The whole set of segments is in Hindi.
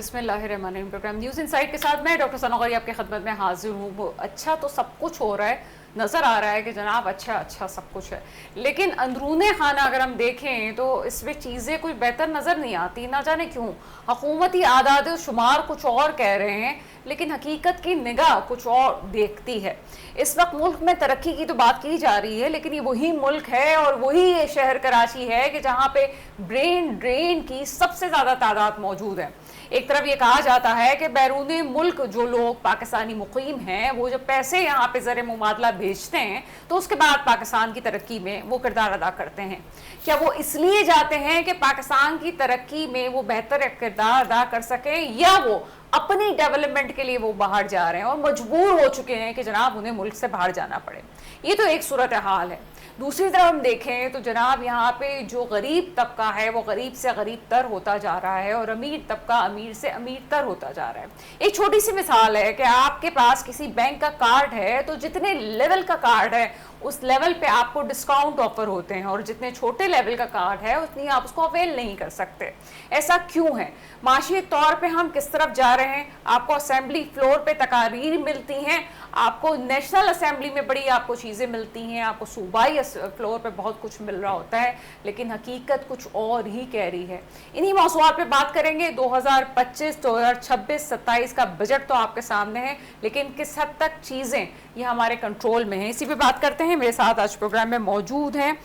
बिस्मिल्लाहिर्रहमानिर्रहीम। प्रोग्राम न्यूज़ इनसाइट के साथ मैं डॉक्टर सना गौरी आपके खिदमत में हाजिर हूँ। वो अच्छा तो सब कुछ हो रहा है, नज़र आ रहा है कि जनाब अच्छा सब कुछ है, लेकिन अंदरूने खाना अगर हम देखें तो इसमें चीज़ें कोई बेहतर नज़र नहीं आती। ना जाने क्यों हुकूमती आदाद शुमार कुछ और कह रहे हैं, लेकिन हकीकत की निगाह कुछ और देखती है। इस वक्त मुल्क में तरक्की की तो बात की जा रही है, लेकिन ये वही मुल्क है और वही ये शहर कराची है कि जहाँ पे ब्रेन ड्रेन की सबसे ज़्यादा तादाद मौजूद है। एक तरफ ये कहा जाता है कि बैरूनी मुल्क जो लोग पाकिस्तानी मुकीम हैं वो जब पैसे यहाँ पे ज़र मुबादला भेजते हैं तो उसके बाद पाकिस्तान की तरक्की में वो किरदार अदा करते हैं। क्या वो इसलिए जाते हैं कि पाकिस्तान की तरक्की में वो बेहतर किरदार अदा कर सकें, या वो अपनी डेवलपमेंट के लिए वो बाहर जा रहे हैं और मजबूर हो चुके हैं कि जनाब उन्हें मुल्क से बाहर जाना पड़े? ये तो एक सूरत हाल है। दूसरी तरफ हम देखें तो जनाब यहाँ पे जो गरीब तबका है वो गरीब से गरीब तर होता जा रहा है और अमीर तबका अमीर से अमीर तर होता जा रहा है। एक छोटी सी मिसाल है कि आपके पास किसी बैंक का कार्ड है तो जितने लेवल का कार्ड है उस लेवल पे आपको डिस्काउंट ऑफर होते हैं, और जितने छोटे लेवल का कार्ड है उतनी आप उसको अवेल नहीं कर सकते। ऐसा क्यों है? माशी तौर पे हम किस तरफ जा रहे हैं? आपको असेंबली फ्लोर पे तकारीर मिलती हैं, आपको नेशनल असेंबली में बड़ी आपको चीज़ें मिलती हैं, आपको सूबाई फ्लोर पे बहुत कुछ मिल रहा होता है, लेकिन हकीकत कुछ और ही कह रही है। इन्हीं मौज़ूआत पे बात करेंगे। 2025, 2026, 27 का बजट तो आपके सामने है, लेकिन किस हद तक चीज़ें ये हमारे कंट्रोल में हैं, इसी पे बात करते हैं। मेरे साथ आज प्रोग्राम में मौजूद हैं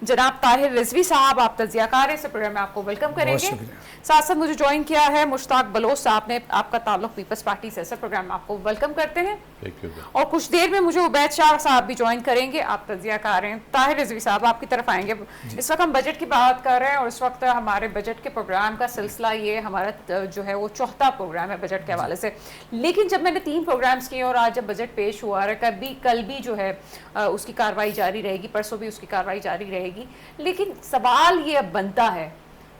जनाब ताहिर रिजवी साहब, आप तज्जियाकार हैं, इस प्रोग्राम में आपको वेलकम करेंगे। साथ साथ मुझे ज्वाइन किया है मुश्ताक बलोच साहब ने, आपका ताल्लुक पीपल्स पार्टी से, सर प्रोग्राम में आपको वेलकम करते हैं। और कुछ देर में मुझे उबैद शाह साहब भी ज्वाइन करेंगे, आप तज्जियाकार हैं। ताहिर रिजवी साहब आपकी तरफ आएंगे। इस वक्त हम बजट की बात कर रहे हैं और इस वक्त हमारे बजट के प्रोग्राम का सिलसिला ये हमारा जो है वो चौथा प्रोग्राम है बजट के हवाले से। लेकिन जब मैंने 3 प्रोग्राम्स किए और आज जब बजट पेश हुआ है, कल भी जो है उसकी कार्रवाई जारी रहेगी, परसों भी उसकी कार्रवाई जारी रहेगी, लेकिन सवाल ये अब बनता है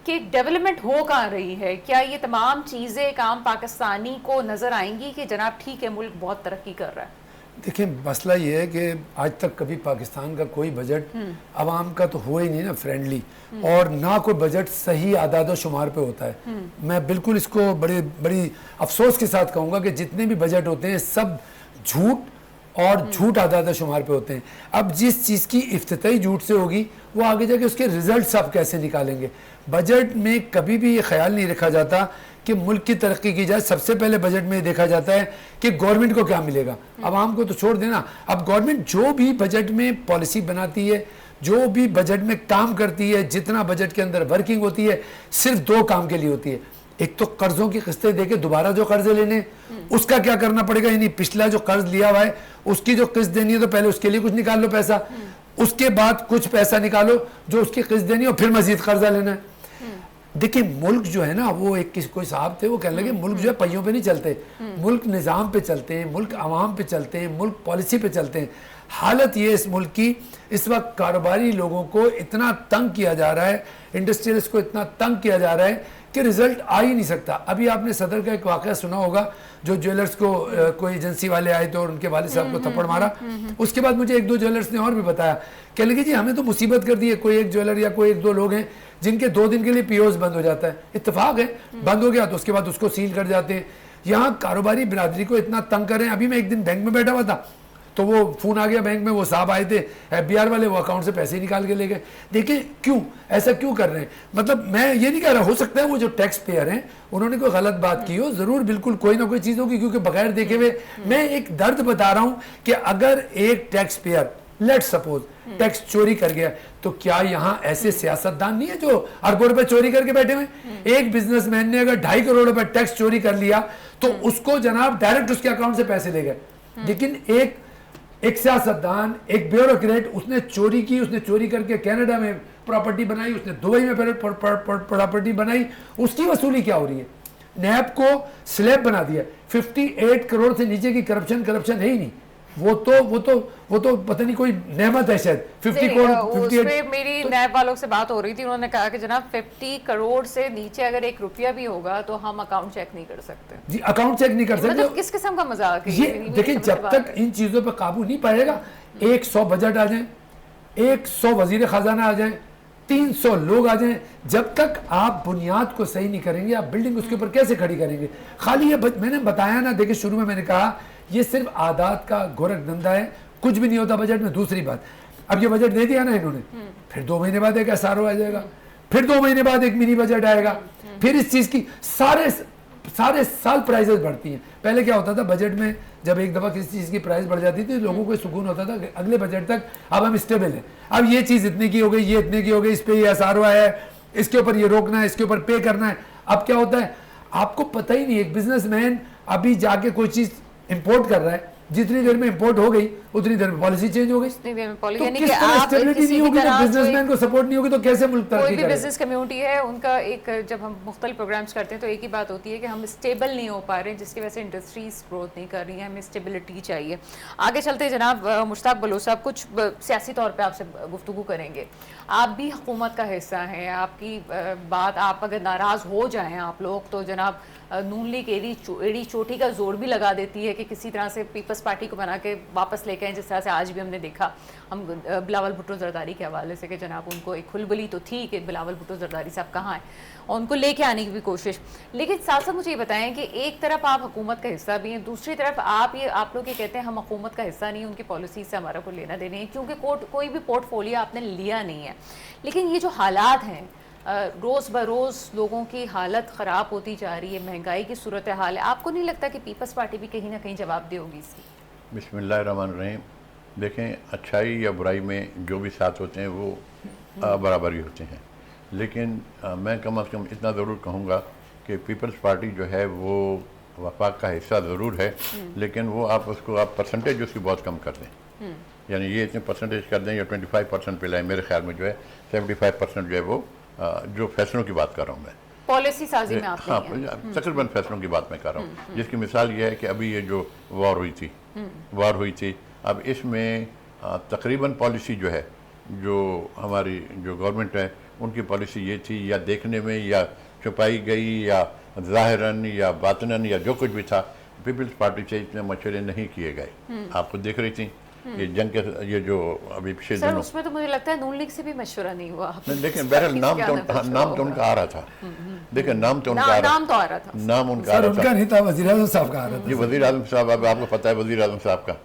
कि डेवलपमेंट हो कहाँ रही है? क्या ये तमाम चीज़ें एक आम पाकिस्तानी को नज़र आएंगी कि जनाब ठीक है मुल्क बहुत तरक्की कर रहा है? देखिए, मसला ये है कि आज तक कभी पाकिस्तान का कोई बजट आवाम का तो हुआ ही नहीं ना फ्रेंडली, और ना कोई बजट सही आदाद शुमार पे होता है। मैं बिल्कुल इसको बड़ी अफसोस के साथ कहूँगा कि जितने भी बजट होते हैं सब झूठ और झूठ आदाद शुमार पे होते हैं। अब जिस चीज़ की इफ्तिताई झूठ से होगी वो आगे जाके उसके रिजल्ट आप कैसे निकालेंगे? बजट में कभी भी ये ख्याल नहीं रखा जाता कि मुल्क की तरक्की की जाए। सबसे पहले बजट में देखा जाता है कि गवर्नमेंट को क्या मिलेगा। आवाम को तो छोड़ देना, अब गवर्नमेंट जो भी बजट में पॉलिसी बनाती है, जो भी बजट में काम करती है, जितना बजट के अंदर वर्किंग होती है, सिर्फ 2 काम के लिए होती है। एक तो कर्जों की किस्तें देके दोबारा जो कर्जे लेने, उसका क्या करना पड़ेगा, यानी पिछला जो कर्ज लिया हुआ है उसकी जो किस्त देनी है तो पहले उसके लिए कुछ निकाल लो पैसा, उसके बाद कुछ पैसा निकालो जो उसकी किस्त देनी है और फिर मजीद कर्जा लेना है। देखिए, मुल्क जो है ना वो कोई साहब थे, वो कहने लगे मुल्क जो है पहियों पे नहीं चलते, मुल्क निज़ाम पे चलते हैं, मुल्क आवाम पे चलते हैं, मुल्क पॉलिसी पे चलते हैं। हालत ये इस मुल्क की, इस वक्त कारोबारी लोगों को इतना तंग किया जा रहा है, इंडस्ट्रियलिस्ट को इतना तंग किया जा रहा है कि रिजल्ट आ ही नहीं सकता। अभी आपने सदर का एक वाक़या सुना होगा, जो ज्वेलर्स को कोई एजेंसी वाले आए थे और उनके वालिद साहब को थप्पड़ मारा। उसके बाद मुझे 1-2 ज्वेलर्स ने और भी बताया, कह लगे जी हमें तो मुसीबत कर दी है। कोई एक ज्वेलर या कोई 1-2 लोग हैं जिनके 2 दिन के लिए पीओस बंद हो जाता है, इत्तेफाक है, बंद हो गया तो उसके बाद उसको सील कर जाते हैं। यहाँ कारोबारी बिरादरी को इतना तंग कर रहे हैं। अभी मैं एक दिन बैंक में बैठा हुआ था तो वो फ़ोन आ गया बैंक में, वो साहब आए थे FBI वाले, वो अकाउंट से पैसे निकाल के ले गए। देखिए क्यों ऐसा क्यों कर रहे हैं? मतलब मैं ये नहीं कह रहा, हो सकता है वो जो टैक्स पेयर हैं उन्होंने कोई गलत बात की हो, ज़रूर बिल्कुल कोई ना कोई चीज़ होगी, क्योंकि बगैर देखे हुए मैं एक दर्द बता रहा हूँ कि अगर एक tax payer let's suppose tax चोरी कर गया, तो क्या यहाँ ऐसे सियासतदान नहीं है जो अरबों रुपए चोरी करके बैठे हुए? एक बिजनेसमैन ने अगर 2.5 करोड़ रुपए टैक्स चोरी कर लिया तो उसको जनाब डायरेक्ट उसके अकाउंट से पैसे ले गए। लेकिन एक सियासतदान, एक ब्यूरोक्रेट, उसने चोरी की, उसने चोरी करके कनाडा में प्रॉपर्टी बनाई, उसने दुबई में प्रॉपर्टी बनाई, उसकी वसूली क्या हो रही है? नैब को स्लैब बना दिया। 58 करोड़ से नीचे की करप्शन है ही नहीं। वो तो पता नहीं कोई नेमत है शायद। 50 करोड़ 58। मेरी नैब वालों से बात हो रही थी, उन्होंने कहा कि जनाब 50 करोड़ से नीचे अगर 1 रुपया भी होगा तो हम अकाउंट चेक नहीं कर सकते। जी, अकाउंट चेक नहीं कर सकते। मतलब किस किस्म का मजाक है ये? देखिए, जब तक इन चीजों पर काबू नहीं पाएगा, 100 बजट आ जाए, 100 वजीर खजाना आ जाए, 300 लोग आ जाएं, जब तक आप बुनियाद को सही नहीं करेंगे, आप बिल्डिंग उसके ऊपर कैसे खड़ी करेंगे? खाली ये मैंने बताया ना, देखिए शुरू में मैंने कहा ये सिर्फ आदात का गोरख धंधा है, कुछ भी नहीं होता बजट में। दूसरी बात, अब ये बजट दे दिया ना इन्होंने, फिर 2 महीने बाद एक एसआरओ आ जाएगा, फिर 2 महीने बाद एक मिनी बजट आएगा, फिर इस चीज की सारे साल प्राइसेस बढ़ती हैं। पहले क्या होता था बजट में, जब एक दफा किसी चीज की प्राइस बढ़ जाती थी लोगों को सुकून होता था अगले बजट तक अब हम स्टेबल हैं। अब ये चीज इतने की हो गई, ये इतने की हो गई, इस पे ये एसआरओ आया है, इसके ऊपर ये रोकना है, इसके ऊपर पे करना है। अब क्या होता है आपको पता ही नहीं, एक बिजनेसमैन अभी जाके कोई चीज इंपोर्ट कर रहा है, जितनी देर में इंपोर्ट हो गई उतनी देर में पॉलिसी चेंज हो गई। इतनी देर में तो पॉलिसी, यानी किस कि तरह आप स्टेबिलिटी किसी नहीं भी होगी, तरह जब बिजनेसमैन को सपोर्ट नहीं होगी तो कैसे मुल्क कोई तरक्की भी करेगा? बिजनेस कम्युनिटी है उनका एक, जब हम मुख्तलिफ प्रोग्राम्स करते हैं तो एक ही बात होती है कि हम स्टेबल नहीं हो पा रहे हैं, जिसकी वजह से इंडस्ट्रीज ग्रोथ नहीं कर रही हैं, हमें स्टेबिलिटी चाहिए। आगे चलते हैं जनाब मुश्ताक बलोच साहब, कुछ सियासी तौर पर आपसे गुफ्तगू करेंगे। आप भी हुकूमत का हिस्सा हैं, आपकी बात, आप अगर नाराज़ हो जाएं आप लोग तो जनाब नून लीग एड़ी चोटी का जोर भी लगा देती है कि किसी तरह से पीपल्स पार्टी को बना के वापस लेके आए, जिस तरह से आज भी हमने देखा हम बिलावल भुट्टो जरदारी के हवाले से कि जनाब उनको एक खुलबली तो थी कि बिलावल भुट्टो जरदारी साहब कहाँ हैं, और उनको लेके आने की भी कोशिश। लेकिन साथ साथ मुझे ये बताएं कि एक तरफ आप हुकूमत का हिस्सा भी हैं, दूसरी तरफ आप लोग ये कहते हैं हम हुकूमत का हिस्सा नहीं, उनकी पॉलिसी से हमारा कोई लेना देना है क्योंकि कोई भी पोर्टफोलियो आपने लिया नहीं है। लेकिन ये जो हालात हैं, रोज़ बरोज़ लोगों की हालत ख़राब होती जा रही है, महंगाई की सूरत हाल है, आपको नहीं लगता कि पीपल्स पार्टी भी कहीं ना कहीं जवाबदेह होगी इसकी? बिस्मिल्लाहिर्रहमानिर्रहीम। देखें, अच्छाई या बुराई में जो भी साथ होते हैं वो बराबर ही होते हैं, लेकिन मैं कम अज़ कम इतना ज़रूर कहूँगा कि पीपल्स पार्टी जो है वो वफाक का हिस्सा ज़रूर है, लेकिन वो आप परसेंटेज उसकी बहुत कम कर दें। यानी ये इतने परसेंटेज कर दें या 25% पे लाए, मेरे ख्याल में जो है 75% जो है वो जो फैसलों की बात कर रहा हूँ मैं, पॉलिसी साजी में आप हाँ, नहीं हैं। तकरीबन फैसलों की बात मैं कर रहा हूँ, जिसकी मिसाल ये है कि अभी ये जो वॉर हुई थी, अब इसमें तकरीबन पॉलिसी जो है, जो हमारी जो गवर्नमेंट है उनकी पॉलिसी ये थी, या देखने में या छुपाई गई या ज़ाहिरन या बातनन या जो कुछ भी था, पीपल्स पार्टी से इतने मशवरे नहीं किए गए। आपको देख रही थी ये जंग के, ये जो अभी पिछले सर दिनों, उसमें तो मुझे लगता है नून लीग से भी मशवरा नहीं हुआ। लेकिन बहरहाल नाम तो उनका आ रहा था। देखिए नाम तो उनका नाम तो आ रहा था, नाम उनका आ सर रहा उनका था नहीं था, वज़ीर आज़म साहब का आ रहा था। जी, वज़ीर आज़म साहब, अब आपको पता है वज़ीर आज़म साहब का,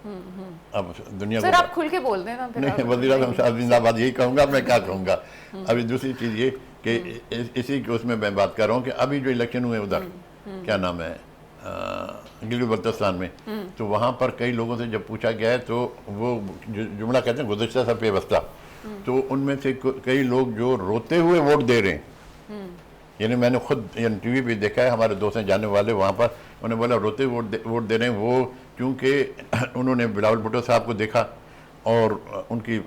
अब दुनिया सर को आप खुल के बोल दें ना फिर नहीं, आप। वज़ीर आज़म साहब जिंदाबाद यही कहूँगा, मैं क्या कहूँगा। अभी दूसरी चीज़ ये कि इसी के उसमें मैं बात कर रहा हूँ कि अभी जो इलेक्शन हुए उधर क्या नाम है गिलगित बल्तिस्तान में, तो वहाँ पर कई लोगों से जब पूछा गया है तो वो जुमला कहते हैं गुज़श्ता सा पेवस्ता, तो उनमें से कई लोग जो रोते हुए वोट दे रहे हैं, यानी मैंने खुद टीवी पे देखा है, हमारे दोस्त हैं जाने वाले वहाँ पर, उन्होंने बोला रोते वोट दे रहे हैं वो, क्योंकि उन्होंने बिलावल भुट्टो साहब को देखा और उनकी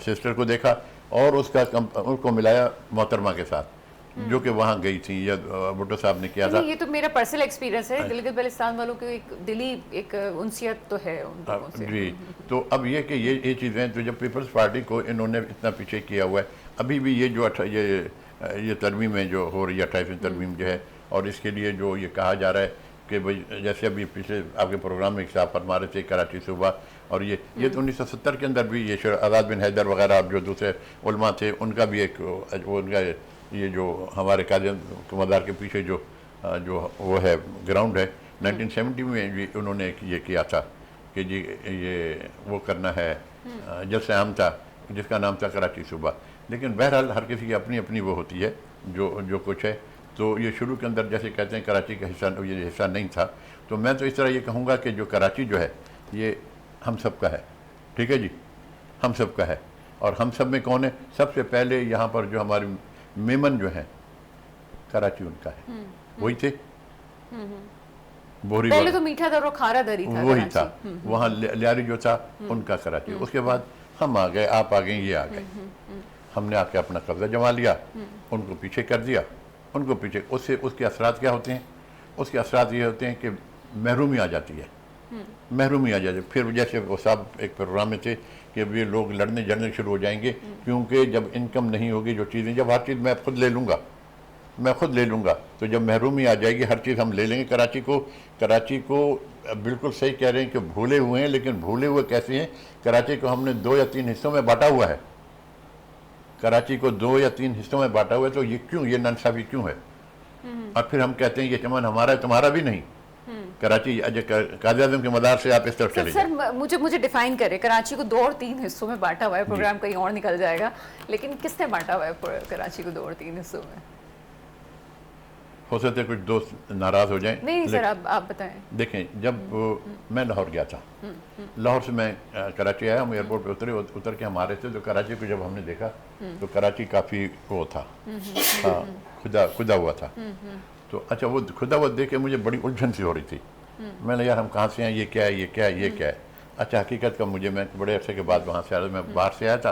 सिस्टर को देखा और उसको मिलाया मोहतरमा के साथ जो कि वहाँ गई थी या भुट्टो साहब ने किया था। ये तो मेरा पर्सनल एक्सपीरियंस है, गिलगित बल्तिस्तान वालों की एक दिली एक उनसियत तो है उन लोगों से। जी, तो अब ये कि ये चीज़ें तो जब पीपल्स पार्टी को इन्होंने इतना पीछे किया हुआ है, अभी भी ये जो ये तरमीम है जो हो रही है 28वीं तरमीम जो है, और इसके लिए जो ये कहा जा रहा है कि भाई जैसे अभी पिछले आपके प्रोग्राम में एक साहब फरमा रहे थे कराची सूबा, और ये तो 1970 के अंदर भी ये आज़ाद बिन हैदर वगैरह जो दूसरे उलमा थे उनका भी एक उनका ये जो हमारे कादियान के मदार के पीछे जो वो है ग्राउंड है, 1970 में भी उन्होंने ये किया था कि जी ये वो करना है जलसा आम था जिसका नाम था कराची सूबा। लेकिन बहरहाल हर किसी की अपनी अपनी वो होती है जो कुछ है। तो ये शुरू के अंदर जैसे कहते हैं कराची का हिस्सा नहीं था, तो मैं तो इस तरह ये कहूँगा कि जो कराची जो है ये हम सब का है, ठीक है जी, हम सब का है। और हम सब में कौन है? सबसे पहले यहाँ पर जो हमारे मेमन जो है कराची उनका है, वही थे बोहरी, पहले तो मीठा दर और खारा दरी था, वही था वहाँ लियारी जो था उनका कराची। उसके बाद हम आ गए, आप आ गए, ये आ गए, हमने आके अपना कब्जा जमा लिया, उनको पीछे कर दिया, उनको पीछे। उससे उसके असरात क्या होते हैं? उसके असरात ये होते हैं कि महरूमी आ जाती है, महरूमी आ जाती है। फिर जैसे वो साहब एक प्रोग्राम में थे कि ये लोग लड़ने जड़ने शुरू हो जाएंगे, क्योंकि जब इनकम नहीं होगी, जो चीज़ें, जब हर चीज़ मैं खुद ले लूँगा, तो जब महरूमी आ जाएगी, हर चीज़ हम ले लेंगे। कराची को बिल्कुल सही कह रहे हैं कि भूले हुए हैं, लेकिन भूले हुए कैसे हैं? कराची को हमने 2 या 3 हिस्सों में बांटा हुआ है। कराची को 2 या 3 हिस्सों में बांटा हुआ है, तो ये क्यों, ये नाइंसाफी क्यों है? और फिर हम कहते हैं ये चमन हमारा है, तुम्हारा भी नहीं। कराची काज़ी आज़म के मदार से आप इस तरफ चले जाए। सर मुझे डिफाइन करें, कराची को 2 और 3 हिस्सों में बांटा हुआ है, प्रोग्राम कहीं और निकल जाएगा, लेकिन किसने बांटा हुआ है कराची को 2 और 3 हिस्सों में? हो सकता है कुछ दोस्त नाराज हो जाएं। नहीं सर, आप बताएं। देखें, जब मैं लाहौर गया था, लाहौर से मैं कराची आया, हम एयरपोर्ट पे उतर के हम आ रहे थे, तो कराची को जब हमने देखा तो कराची काफ़ी वो था, खुदा हुआ था। तो अच्छा, वो खुदा हुआ देख के मुझे बड़ी उलझन सी हो रही थी। मैंने, यार हम कहाँ से हैं, ये क्या है, ये क्या है, ये क्या है? अच्छा, हकीकत का मैं बड़े अरसे के बाद वहाँ से आया, मैं बाहर से आया था,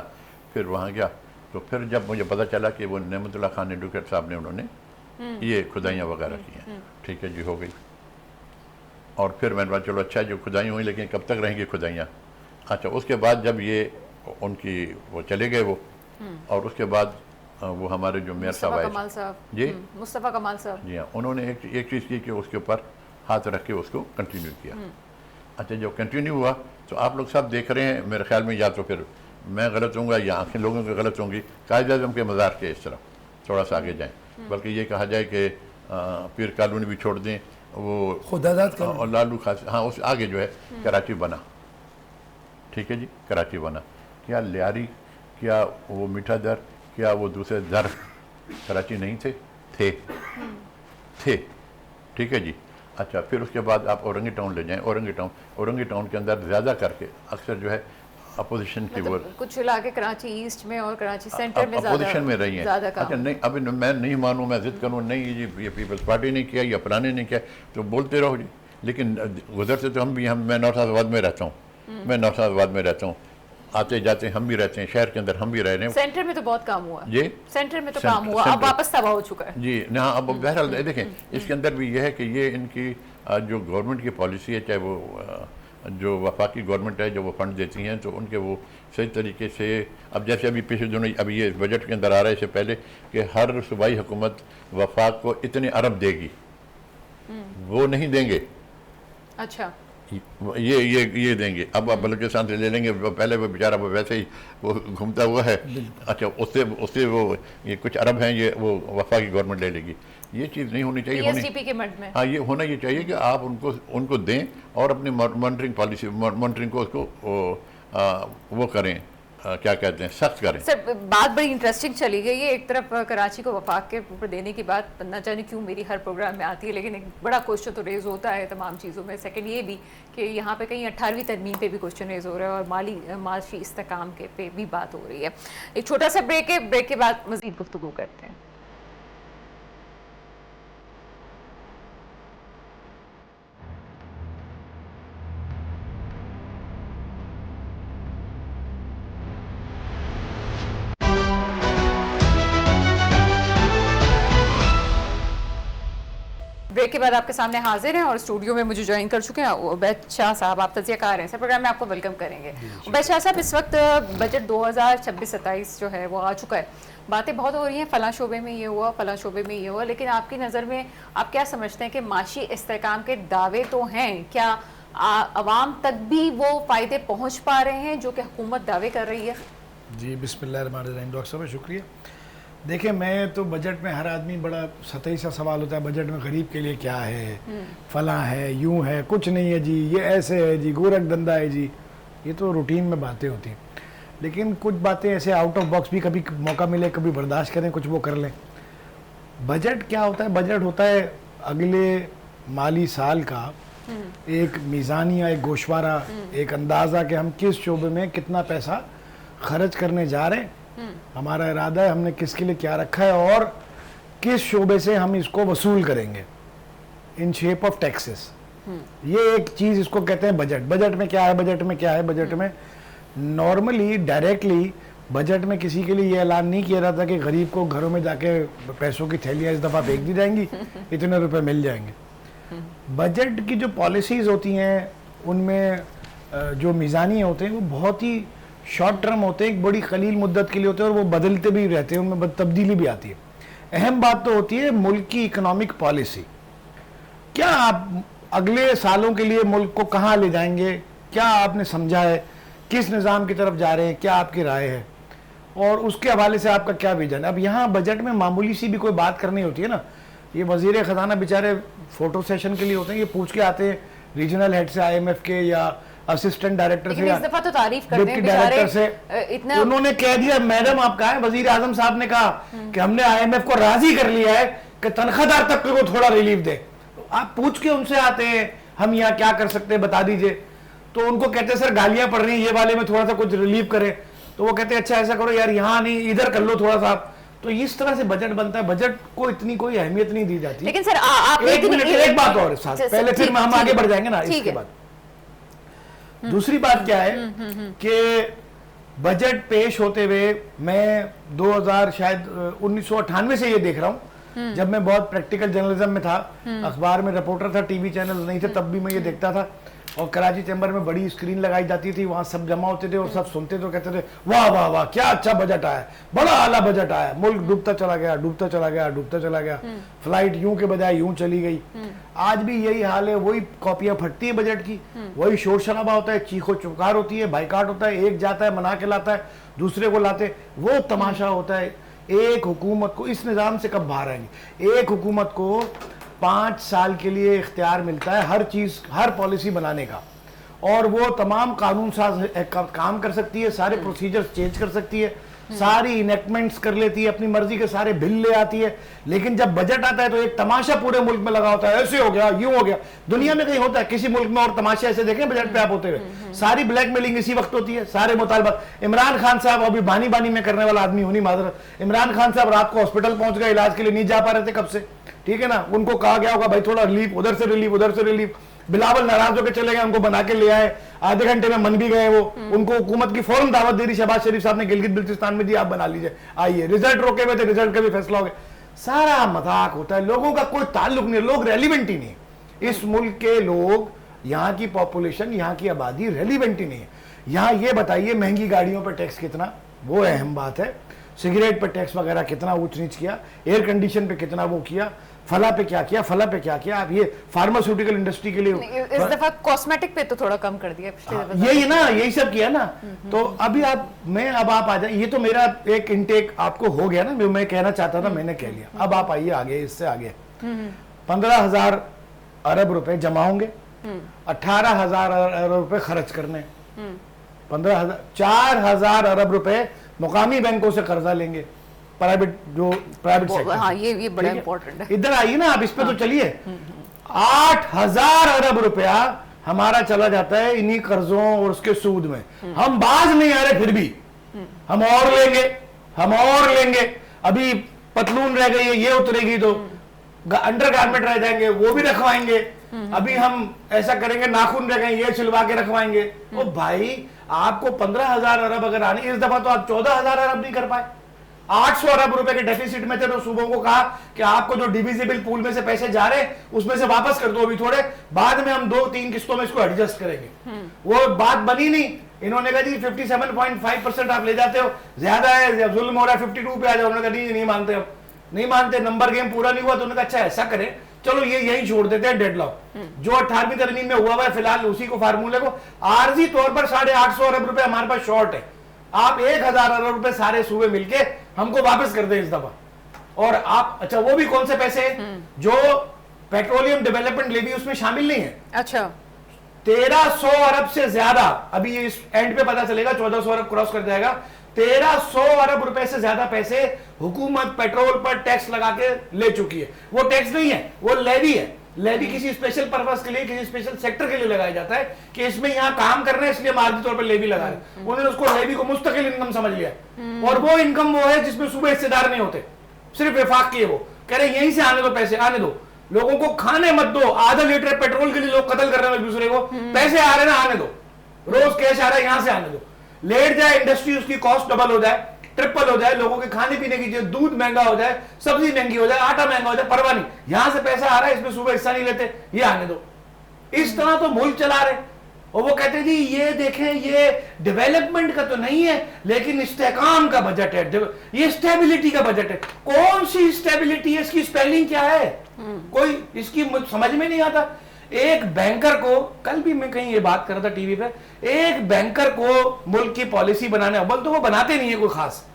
फिर वहाँ गया, तो फिर जब मुझे पता चला कि वो नेमतुल्लाह खान एडवोकेट साहब ने उन्होंने ये खुदाइयाँ वगैरह की हैं। ठीक है जी, हो गई। और फिर मैंने कहा चलो अच्छा, जो खुदाई हुई, लेकिन कब तक रहेंगी खुदाइयाँ? अच्छा, उसके बाद जब ये उनकी वो चले गए वो, और उसके बाद वो हमारे जो मेयर साहब आए जी, मुस्तफ़ा कमाल साहब जी हाँ, उन्होंने एक चीज़ की कि उसके ऊपर हाथ रख के उसको कंटिन्यू किया। अच्छा, जब कंटिन्यू हुआ तो आप लोग सब देख रहे हैं, मेरे ख्याल में या तो फिर मैं गलत होऊंगा या आंखें लोगों की गलत होंगी, कायद आज़म के मज़ार के इस तरफ थोड़ा सा आगे जाएँ, बल्कि ये कहा जाए कि पीर कॉलोनी भी छोड़ दें, वो खुदादाद और लालू खास, हाँ, उस आगे जो है कराची बना। ठीक है जी, कराची बना। क्या लियारी, क्या वो मीठा दर, क्या वो दूसरे दर कराची नहीं थे? थे। ठीक है जी। अच्छा, फिर उसके बाद आप औरंगी टाउन ले जाएं, औरंगी टाउन के अंदर ज़्यादा करके अक्सर जो है अपोजिशन की वो कुछ इलाके कराची ईस्ट में और कराची सेंटर में अपोजिशन में रही हैं। अच्छा, नहीं, अभी मैं नहीं मानूँ, मैं जिद करूँ नहीं जी ये पीपल्स पार्टी ने किया या फलाने ने किया, तो बोलते रहो जी। लेकिन उधर से तो मैं नौशादाबाद में रहता हूँ, आते जाते हम भी रहते हैं, शहर के अंदर हम भी रह रहे हैं। सेंटर में तो बहुत काम हुआ जी, सेंटर में तो काम हुआ, अब वापस तबाह हो चुका है जी। ना, अब बहरहाल देखें, इसके अंदर भी यह है कि ये इनकी जो गवर्नमेंट की पॉलिसी है, चाहे वो जो वफाकी गवर्नमेंट है, जो वो फंड देती हैं, तो उनके वो सही तरीके से, अब जैसे अभी पिछले दिनों अभी ये बजट के अंदर आ रहा है, इससे पहले कि हर सूबाई हुकूमत वफाक को इतने अरब देगी, वो नहीं देंगे। अच्छा, ये देंगे। अब बलूचिस्तान से ले लेंगे, पहले वो बेचारा वो वैसे ही वो घूमता हुआ है। अच्छा, उससे वो ये कुछ अरब हैं, ये वो वफाकी गवर्नमेंट ले लेगी। ये चीज़ नहीं होनी चाहिए। PSDP के मद में, हाँ, ये होना ये चाहिए कि आप उनको दें और अपनी मॉनिटरिंग को उसको वो करें, क्या कहते हैं, सख्त करें। सर बात बड़ी इंटरेस्टिंग चली गई है। एक तरफ कराची को वफाक के ऊपर देने की बात, ना जाने क्यों मेरी हर प्रोग्राम में आती है, लेकिन एक बड़ा क्वेश्चन तो रेज होता है तमाम चीज़ों में। सेकंड ये भी कि यहाँ पे कहीं 18वीं तरमीम पे भी क्वेश्चन रेज हो रहा है और माशी इस्तेकाम के पे भी बात हो रही है। एक छोटा सा ब्रेक है, ब्रेक के बाद मज़ीद गुफ्तगू करते हैं। ब्रेक के बाद आपके सामने हाजिर हैं और स्टूडियो में मुझे ज्वाइन कर चुके हैं उबैद शाह साहब। आप तज़कियाकार हैं सर, प्रोग्राम में आपको वेलकम करेंगे। उबैद शाह साहब, इस वक्त बजट 2026-27 जो है वो आ चुका है, बातें बहुत हो रही हैं, फ़लाँ शोबे में ये हुआ, फ़लाँ शोबे में ये हुआ, लेकिन आपकी नज़र में आप क्या समझते हैं कि माशी इस्तेहकाम के दावे तो हैं, क्या आवाम तक भी वो फ़ायदे पहुँच पा रहे हैं जो कि हुकूमत दावे कर रही है? जी, बिस्मिल्लाहिर्रहमानिर्रहीम। डॉक्टर साहब शुक्रिया। देखिए, मैं तो बजट में हर आदमी बड़ा सतही सा सवाल होता है, बजट में गरीब के लिए क्या है, फलां है, यूं है, कुछ नहीं है जी, ये ऐसे है जी, गोरख धंधा है जी, ये तो रूटीन में बातें होती हैं। लेकिन कुछ बातें ऐसे आउट ऑफ बॉक्स भी कभी मौका मिले कभी बर्दाश्त करें, कुछ वो कर लें। बजट क्या होता है? बजट होता है अगले माली साल का एक मीज़ानिया, एक गोशवारा, एक अंदाज़ा कि हम किस शोबे में कितना पैसा खर्च करने जा रहे हैं, हमारा इरादा है, हमने किसके लिए क्या रखा है और किस शोबे से हम इसको वसूल करेंगे इन शेप ऑफ टैक्सेस। ये एक चीज़, इसको कहते हैं बजट। बजट में क्या है, बजट में क्या है? बजट में नॉर्मली डायरेक्टली बजट में किसी के लिए ये ऐलान नहीं किया जाता कि गरीब को घरों में जाके पैसों की थैलियाँ इस दफ़ा फेंक दी जाएंगी, इतने रुपए मिल जाएंगे। बजट की जो पॉलिसीज़ होती हैं उनमें जो मीज़ानिए होते हैं वो बहुत ही शॉर्ट टर्म होते हैं, एक बड़ी कलील मुद्दत के लिए होते हैं और वो बदलते भी रहते हैं, उनमें तब्दीली भी आती है। अहम बात तो होती है मुल्क की इकोनॉमिक पॉलिसी। क्या आप अगले सालों के लिए मुल्क को कहाँ ले जाएंगे, क्या आपने समझा है, किस निज़ाम की तरफ जा रहे हैं, क्या आपकी राय है? और उसके हवाले से आपका क्या विजन है? अब यहाँ बजट में मामूली सी भी कोई बात करनी होती है ना, ये वजीर खजाना बेचारे फोटो सेशन के लिए होते हैं, ये पूछ के आते हैं रीजनल हेड से, IMF के या असिस्टेंट डायरेक्टर से, लेकिन इस दफा तो तारीफ करते हैं डिप्टी डायरेक्टर से, बेचारे इतना उन्होंने कह दिया, मैडम आप कहा है, वजीर आजम साहब ने कहा कि हमने IMF को राजी कर लिया है कि तनख्वाहदार तबके को थोड़ा रिलीफ दे। आप पूछ के उनसे आते हैं हम यहाँ क्या कर सकते हैं बता दीजिए, तो उनको कहते हैं सर गालियां पड़ रही हैं, ये वाले में थोड़ा सा कुछ रिलीफ करें, तो वो कहते हैं अच्छा ऐसा करो यार, यहाँ नहीं इधर कर लो थोड़ा सा। तो इस तरह से बजट बनता है, बजट को इतनी कोई अहमियत नहीं दी जाती। लेकिन सर आप एक मिनट, एक बात और साथ, पहले फिर हम आगे बढ़ जाएंगे ना इसके बाद। दूसरी बात क्या है कि बजट पेश होते हुए मैं 2000 शायद 1998 से ये देख रहा हूँ, जब मैं बहुत प्रैक्टिकल जर्नलिज्म में था, अखबार में रिपोर्टर था, टीवी चैनल नहीं थे, तब भी मैं ये देखता था। और कराची चैम्बर में बड़ी स्क्रीन लगाई जाती थी, वहां सब जमा होते थे और सब सुनते थे, कहते थे वाह वाह वाह क्या अच्छा बजट आया, बड़ा आला बजट आया, मुल्क डूबता चला गया, डूबता चला गया, डूबता चला गया, फ्लाइट यूं के बजाय यूं चली गई। आज भी यही हाल है, वही कॉपियां फटती है बजट की, वही शोर शराबा होता है, चीखो चुकार होती है, बाइकाट होता है, एक जाता है मना के लाता है, दूसरे को लाते, वो तमाशा होता है। एक हुकूमत को इस निज़ाम से कब बाहर आएंगे? एक हुकूमत को 5 साल के लिए इख्तियार मिलता है हर चीज, हर पॉलिसी बनाने का, और वो तमाम कानून साज काम कर सकती है, सारे प्रोसीजर्स चेंज कर सकती है, सारी इनेक्टमेंट्स कर लेती है, अपनी मर्जी के सारे बिल ले आती है। लेकिन जब बजट आता है तो एक तमाशा पूरे मुल्क में लगा होता है, ऐसे हो गया, यूं हो गया। दुनिया में कहीं होता है किसी मुल्क में और तमाशे ऐसे देखें बजट पे आप होते हुए? सारी ब्लैकमेलिंग इसी वक्त होती है, सारे मुतालबा। इमरान खान साहब अभी बानी बानी में करने वाला आदमी होनी माजरत, इमरान खान साहब रात को हॉस्पिटल पहुंच गए, इलाज के लिए नहीं जा पा रहे थे कब से, ठीक है ना, उनको कहा गया होगा भाई थोड़ा रिलीफ, उधर से रिलीफ, उधर से रिलीफ। बिलावल नाराज होकर चले गए, उनको बना के ले आए, आधे घंटे में मन भी गए वो, उनको हुकूमत की फौरन दावत दे दी, शहबाज शरीफ साहब ने गिलगित बिल्तिस्तान में दी, आप बना लीजिए, आइए। रिजल्ट रोके हुए थे, रिजल्ट का भी फैसला हो गया। सारा मजाक होता है, लोगों का कोई ताल्लुक नहीं, लोग रेलिवेंट ही नहीं। इस मुल्क के लोग, यहाँ की पॉपुलेशन, यहाँ की आबादी रेलिवेंट ही नहीं है। यहाँ ये बताइए महंगी गाड़ियों पर टैक्स कितना, वो अहम बात है, सिगरेट पर टैक्स वगैरह कितना ऊंच नीच किया, एयर कंडीशन पे कितना वो किया, फला पे क्या किया, फला पे क्या किया। आप ये फार्मास्यूटिकल इंडस्ट्री के लिए इस दफा कॉस्मेटिक पे तो थोड़ा कम कर दिया पिछले दफा। यही ना, यही सब किया ना। तो अभी अब आप आ जाए, ये तो मेरा एक इनटेक आपको हो गया ना, मैं कहना चाहता था, मैंने कह लिया। अब आप आइए आगे, इससे आगे 15,000 अरब रुपए जमा होंगे, 18,000 अरब रुपए खर्च करने, 15,000 4,000 अरब रुपए मुकामी बैंकों से कर्जा लेंगे, प्राइवेट सेक्टर। हाँ, ये बड़ा इंपॉर्टेंट है। इधर आइए ना आप, इस पे तो चलिए। 8,000 अरब रुपया हमारा चला जाता है इन्हीं कर्जों और उसके सूद में। हम बाज नहीं आ रहे, फिर भी हम और लेंगे, हम और लेंगे। अभी पतलून रह गई है, ये उतरेगी तो अंडर गारमेंट रह जाएंगे, वो भी रखवाएंगे। अभी हम ऐसा करेंगे, नाखून रह गए, ये सिलवा के रखवाएंगे। ओ भाई, आपको 15,000 अरब अगर आने, इस दफा तो आप 14,000 अरब नहीं कर पाए। 800 अरब रुपए के डेफिसिट में थे, तो सूबों को कहा कि आपको जो डिविजिबल पूल में से पैसे जा रहे हैं उसमें से वापस कर दो, अभी थोड़े बाद में हम 2-3 किस्तों में इसको एडजस्ट करेंगे। वो बात बनी नहीं। इन्होंने कहा जी 57.5% आप ले जाते हो, ज्यादा है, जुल्म हो रहा है, 52 पे आ जाओ। उन्होंने कहा नहीं मानते, हम नहीं मानते, नंबर गेम पूरा नहीं हुआ। तो उन्होंने कहा अच्छा ऐसा करें, चलो ये यही छोड़ देते हैं डेडलॉक, जो 18वीं तरमीम में हुआ है फिलहाल उसी को, फार्मूले को आर्जी तौर पर 850 अरब रुपए हमारे पास शॉर्ट है। आप 1,000 अरब रुपए सारे सूबे मिलके हमको वापस कर दें इस दफा। और आप, अच्छा वो भी कौन से पैसे जो पेट्रोलियम डेवलपमेंट लेवी उसमें शामिल नहीं है। अच्छा, 1300 अरब से ज्यादा, अभी ये इस एंड पे पता चलेगा, 1400 अरब क्रॉस कर जाएगा। 1300 अरब रुपए से ज्यादा पैसे हुकूमत पेट्रोल पर टैक्स लगा के ले चुकी है। वो टैक्स नहीं है, वो लेवी है। लेवी किसी स्पेशल पर्पस के लिए, किसी स्पेशल सेक्टर के लिए लगाया जाता है कि इसमें यहाँ काम कर रहे हैं, इसलिए मार्जी तौर पर लेवी लगा रहे हैं। उन्होंने उसको लेवी को मुस्तकिल इनकम समझ लिया, और वो इनकम वो है जिसमें सूबे हिस्सेदार नहीं होते, सिर्फ वफाक की है। वो कह रहे यहीं से आने दो, पैसे आने दो, लोगों को खाने मत दो। आधा लीटर पेट्रोल के लिए लोग कत्ल कर रहे हैं एक दूसरे को, पैसे आ रहे ना, आने दो। रोज कैश आ रहा है, यहां से आने दो। लेट जाए इंडस्ट्री, उसकी कॉस्ट डबल हो जाए, ट्रिपल हो जाए, लोगों के खाने पीने की चीज, दूध महंगा हो जाए, सब्जी महंगी हो जाए, आटा महंगा हो जाए, परवाह नहीं, यहां से पैसा आ रहा है, इसमें सुबह हिस्सा नहीं लेते, ये आने दो। इस तरह तो मुल्क चला रहे। और वो कहते जी ये देखें, ये डेवलपमेंट का तो नहीं है लेकिन इस्तेहकाम का बजट है, ये स्टेबिलिटी का बजट है। कौन सी स्टेबिलिटी है, इसकी स्पेलिंग क्या है, कोई इसकी समझ में नहीं आता। एक बैंकर को, कल भी मैं कहीं ये बात कर रहा था टीवी पे, एक बैंकर को मुल्क की पॉलिसी बनाने, अव्वल तो वो बनाते नहीं है कोई खास,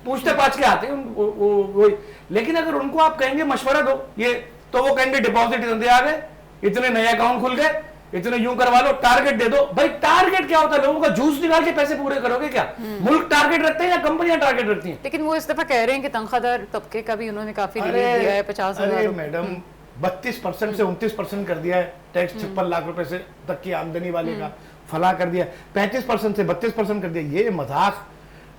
पूछते पाछ के आते हैं वो। लेकिन अगर उनको आप कहेंगे मशवरा दो ये, तो वो कहेंगे डिपॉजिट इतने आ गए, इतने नए अकाउंट खुल गए, इतने यूं करवा लो, टारगेट दे दो। भाई टारगेट क्या होता है? लोगों का जूस निकाल के पैसे पूरे करोगे क्या? मुल्क टारगेट रखते हैं या कंपनियां टारगेट रखती हैं? लेकिन वो इस दफा कह रहे हैं कि तनख्वाहदार तबके का भी उन्होंने काफी रिलीफ दिया है, 50,000। मैडम 32% से 29% कर दिया है टैक्स, 56 लाख रुपए से तक की आमदनी वाले का फला कर दिया, 35% से 32% कर दिया। ये मजाक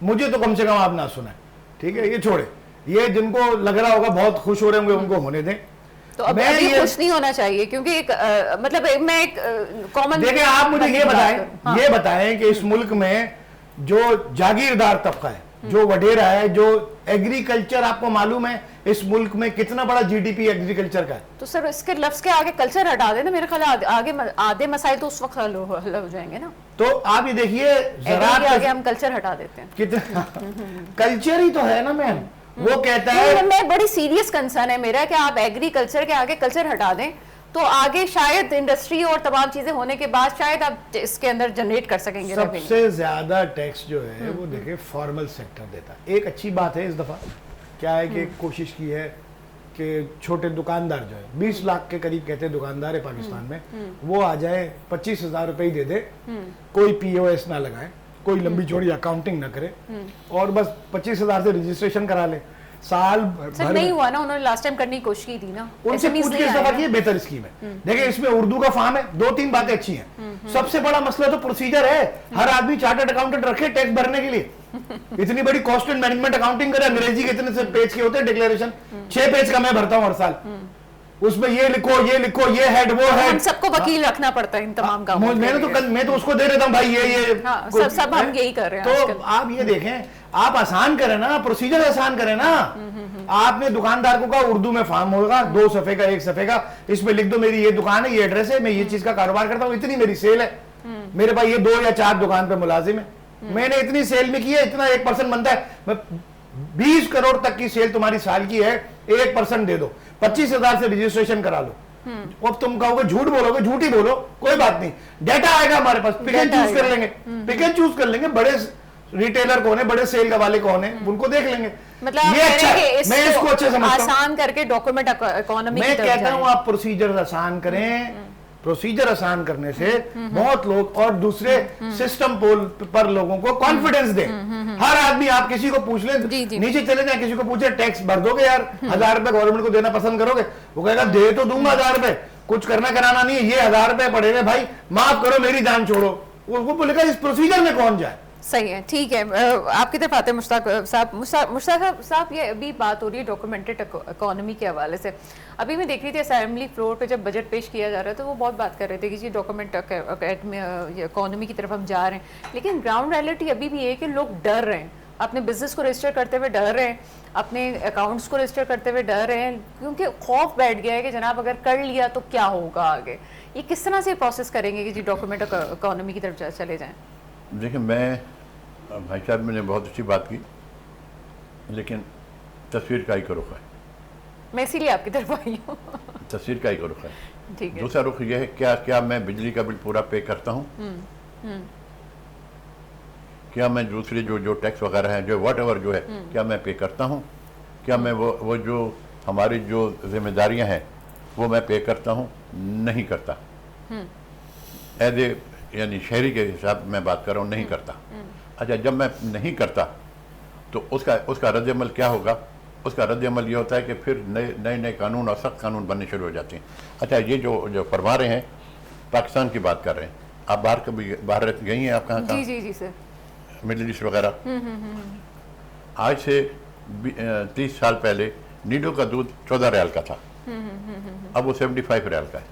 मुझे तो कम से कम आप ना सुना, ठीक है? ये छोड़े, ये जिनको लग रहा होगा बहुत खुश हो रहे होंगे उनको होने दें। तो अब अभी खुश नहीं होना चाहिए, क्योंकि एक मतलब मैं एक कॉमन, देखिए आप मुझे ये बताएं, हाँ। ये बताएं कि इस मुल्क में जो जागीरदार तबका है, जो वडेरा है, जो एग्रीकल्चर, आपको मालूम है इस मुल्क में कितना बड़ा जीडीपी एग्रीकल्चर का है? तो सर इसके लफ्ज के आगे कल्चर हटा देना, मेरे ख्याल आगे आधे मसाइल तो उस वक्त हल हो जाएंगे ना। तो आप ये देखिए ज़राअत के आगे हम कल्चर हटा देते हैं, कितना कल्चर ही तो है ना मैम। वो कहता है, मैं बड़ी सीरियस कंसर्न है मेरा कि आप एग्रीकल्चर के आगे कल्चर हटा दें तो आगे शायद इंडस्ट्री और तमाम चीजें होने के बाद शायद आप इसके अंदर जनरेट कर सकेंगे। सबसे ज्यादा टैक्स जो है वो देखिए फॉर्मल सेक्टर देता है। एक अच्छी बात है इस दफा क्या है कि कोशिश की है कि छोटे दुकानदार जो है 20 लाख के करीब कहते हैं दुकानदार है पाकिस्तान में, वो आ जाए 25,000 रुपए ही दे दे, कोई पीओएस ना लगाए, कोई लंबी चौड़ी अकाउंटिंग ना करे और बस 25,000 से रजिस्ट्रेशन करा ले। साल भर नहीं हुआ ना, उन्होंने लास्ट टाइम करने की कोशिश की थी ना, उनसे पूछ के इस दफा की बेहतर स्कीम है। देखिए इसमें उर्दू का फार्म है, 2-3 बातें अच्छी हैं। सबसे बड़ा मसला तो प्रोसीजर है, हर आदमी चार्टर्ड अकाउंटेंट रखे टैक्स भरने के लिए। इतनी बड़ी कॉस्ट एंड मैनेजमेंट अकाउंटिंग करे, अंग्रेजी के इतने से पेज के होते हैं डिक्लेरेशन, 6 पेज का मैं भरता हूँ हर साल, उसमें ये लिखो ये लिखो, ये हेड वो हेड, हम सबको वकील रखना पड़ता है इन तमाम कामों। मैं तो उसको दे देता हूँ भाई ये हाँ, सब हम यही कर रहे हैं। तो आप ये देखें, आप आसान करें ना, प्रोसीजर आसान करें ना। आपने दुकानदार को कहा उर्दू में फार्म होगा 2 सफे का 1 सफे का, इसमें लिख दो मेरी ये दुकान है, ये एड्रेस है, मैं ये चीज का कारोबार करता हूँ, इतनी मेरी सेल है, मेरे पास ये 2 या 4 दुकान पे मुलाजिम है, मैंने इतनी सेल में की है, इतना 1% बनता है, 20 करोड़ तक की सेल तुम्हारी साल की है, 1% दे दो, 25,000 से रजिस्ट्रेशन करा लो। अब तुम कहोगे झूठ बोलोगे, झूठ ही बोलो, कोई बात नहीं, डेटा आएगा हमारे पास, पिक एंड चूज कर लेंगे, पिक एंड चूज कर लेंगे, बड़े रिटेलर कौन है, बड़े सेल वाले कौन है, उनको देख लेंगे। मतलब ये अच्छा है, मैं इसको अच्छे समझता हूं, आसान करके डॉक्यूमेंट इकोनॉमी मैं कहता हूं आप प्रोसीजर आसान करें। प्रोसीजर आसान करने से बहुत लोग और दूसरे सिस्टम पर लोगों को कॉन्फिडेंस दें। हर आदमी, आप किसी को पूछ ले, नीचे चले जाए, किसी को पूछे टैक्स भर दोगे यार, 1000 रुपए गवर्नमेंट को देना पसंद करोगे? वो कहेगा दे तो दूंगा 1000 रुपए, कुछ करना कराना नहीं है, ये 1000 रुपए पड़ेगा भाई, माफ करो मेरी जान छोड़ो। वो बोलेगा इस प्रोसीजर में कौन जाए? सही है, ठीक है। आपकी तरफ आते हैं मुश्ताक साहब। मुश्ताक साहब, ये अभी बात हो रही है डॉक्यूमेंटेड इकोनॉमी के हवाले से। अभी मैं देख रही थी असेंबली फ्लोर पे जब बजट पेश किया जा रहा है तो वो बहुत बात कर रहे थे कि जी डॉक्यूमेंट इकोनॉमी की तरफ हम जा रहे हैं, लेकिन ग्राउंड रियलिटी अभी भी है कि लोग डर रहे हैं, अपने बिजनेस को रजिस्टर करते हुए डर रहे हैं, अपने अकाउंट्स को रजिस्टर करते हुए डर रहे हैं, क्योंकि खौफ बैठ गया है कि जनाब अगर कर लिया तो क्या होगा आगे। ये किस तरह से प्रोसेस करेंगे कि जी डॉक्यूमेंट इकोनॉमी की तरफ चले जाएँ? देखिए, मैं भाई साहब मैंने बहुत अच्छी बात की, लेकिन तस्वीर का ही रुख है, मैं इसीलिए आपकी तरफ आई हूँ। तस्वीर का ही रुख है। ठीक है। दूसरा रुख यह है, क्या मैं बिजली का बिल पूरा पे करता हूँ? क्या मैं दूसरे जो टैक्स वगैरह हैं, जो वट एवर जो है, क्या मैं पे करता हूँ? क्या मैं वो जो हमारी जो जिम्मेदारियाँ हैं वो मैं पे करता हूँ? नहीं करता। एज ए यानी शहरी के हिसाब मैं बात कर रहा हूँ, नहीं करता। अच्छा, जब मैं नहीं करता तो उसका रद्द-ए-अमल क्या होगा? उसका रद्द-ए-अमल ये होता है कि फिर नए कानून और सख्त कानून बनने शुरू हो जाते हैं। अच्छा, ये जो फरमा रहे हैं, पाकिस्तान की बात कर रहे हैं, आप बाहर गई हैं? आप कहाँ? जी जी सर। मिडिल ईस्ट वगैरह। आज से 30 साल पहले नीडो का दूध 14 रियाल का था, अब वो 75 रियाल का है,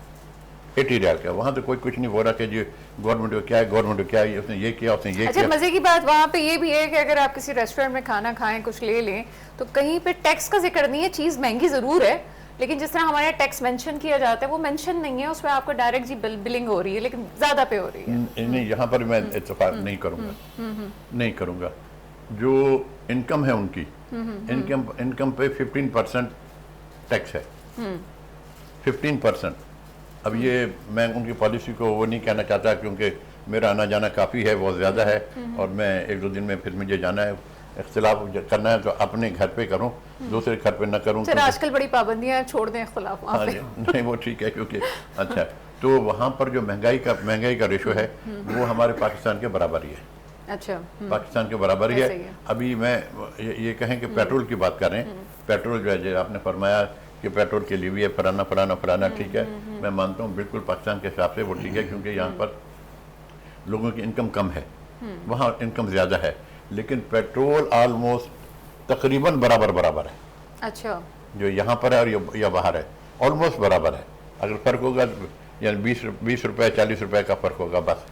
80 रियाल का। वहाँ तो कोई कुछ नहीं बोल रहा कि जी गवर्नमेंट को क्या है, गवर्नमेंट को क्या है, उसने ये किया, उसने ये किया। मजे की बात वहाँ पे ये भी है कि अगर आप किसी रेस्टोरेंट में खाना खाएं, कुछ ले लें, तो कहीं पे टैक्स का जिक्र नहीं है। चीज़ महंगी ज़रूर है, लेकिन जिस तरह हमारे टैक्स मेंशन किया जाता है वो मेंशन नहीं है, उसमें आपको डायरेक्ट जी बिलिंग हो रही है, लेकिन ज़्यादा पे हो रही है। नहीं, यहाँ पर मैं इत्तेफाक नहीं करूँगा। जो इनकम है उनकी, इनकम पे 15% टैक्स है, 15%। अब ये मैं उनकी पॉलिसी को वो नहीं कहना चाहता, क्योंकि मेरा आना जाना काफ़ी है, बहुत ज़्यादा है, और मैं 1-2 दिन में फिर मुझे जाना है। इख्तिलाफ करना है तो अपने घर पे करूं, दूसरे घर पे न करूं। सर आजकल बड़ी पाबंदियां हैं, छोड़ दें इख्तिलाफ वहाँ हाँ पे। जी, नहीं वो ठीक है, क्योंकि अच्छा तो वहाँ पर जो महंगाई का रेशो है वो हमारे पाकिस्तान के बराबर ही है। अच्छा पाकिस्तान के बराबर ही ऐसे है। ही है। अभी मैं ये कहें कि पेट्रोल की बात कर रहे हैं, पेट्रोल जो है जो आपने फरमाया कि पेट्रोल के लिए भी है फलाना फलाना फलाना, ठीक है, मैं मानता हूँ बिल्कुल पाकिस्तान के हिसाब से वो ठीक है, क्योंकि यहाँ पर लोगों की इनकम कम है, वहाँ इनकम ज़्यादा है, लेकिन पेट्रोल ऑलमोस्ट तकरीबन बराबर है। अच्छा जो यहाँ पर है और या बाहर है ऑलमोस्ट बराबर है। अगर फ़र्क होगा यानी 20 रुपये 40 रुपये का फ़र्क होगा बस।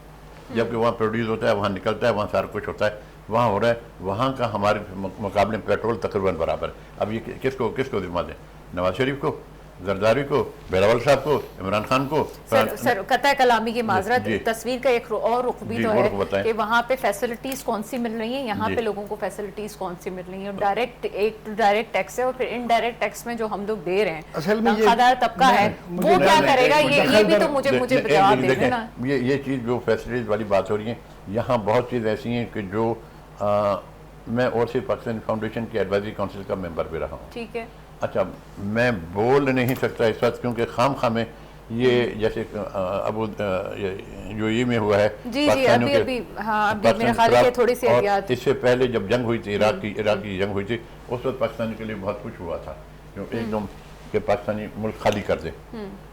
जबकि वहाँ प्रोड्यूस होता है, वहाँ निकलता है, वहाँ सारा कुछ होता है, वहाँ हो रहा है, वहाँ का हमारे मुकाबले पेट्रोल तकरीबन बराबर है। अब ये किसको जिम्मा दें? नवाज शरीफ को, जरदारी को, बिलावल साहब को, इमरान खान को? सर कतई कलामी की माजरत, जी। तस्वीर का एक और रुख भी जी, तो वो रुख है बताएं। कि वहाँ पे फैसिलिटीज कौन सी मिल रही हैं, यहाँ जी। पे लोगों को फैसिलिटीज कौन सी मिल रही हैं। डायरेक्ट टैक्स है और फिर इनडायरेक्ट टैक्स में जो हम लोग दे रहे हैं, असल में ये- तनख्वाहदार तबका है, मुझे- वो नहीं, क्या नहीं, करेगा? एक ये मिनट, भी तो मुझे जवाब दे देना। ये चीज़ जो फैसिलिटीज वाली बात हो रही है, यहाँ बहुत चीज़ ऐसी हैं कि जो मैं और सिर्फ पाकिस्तान फाउंडेशन की एडवाइजरी काउंसिल का मेंबर भी रहा हूँ। ठीक है। अच्छा, मैं बोल नहीं सकता इस वक्त, क्योंकि खाम में ये जैसे जो ये में हुआ है जी पाकिस्तानियों अभी हाँ अभी पाकिस्तान मेरे के ख्याल है खिलाफ, कि थोड़ी सी और एहतियात। इससे पहले जब जंग हुई थी, इराक की जंग हुई थी, उस वक्त पाकिस्तान के लिए बहुत कुछ हुआ था, जो एकदम कि पाकिस्तानी मुल्क खाली कर दे।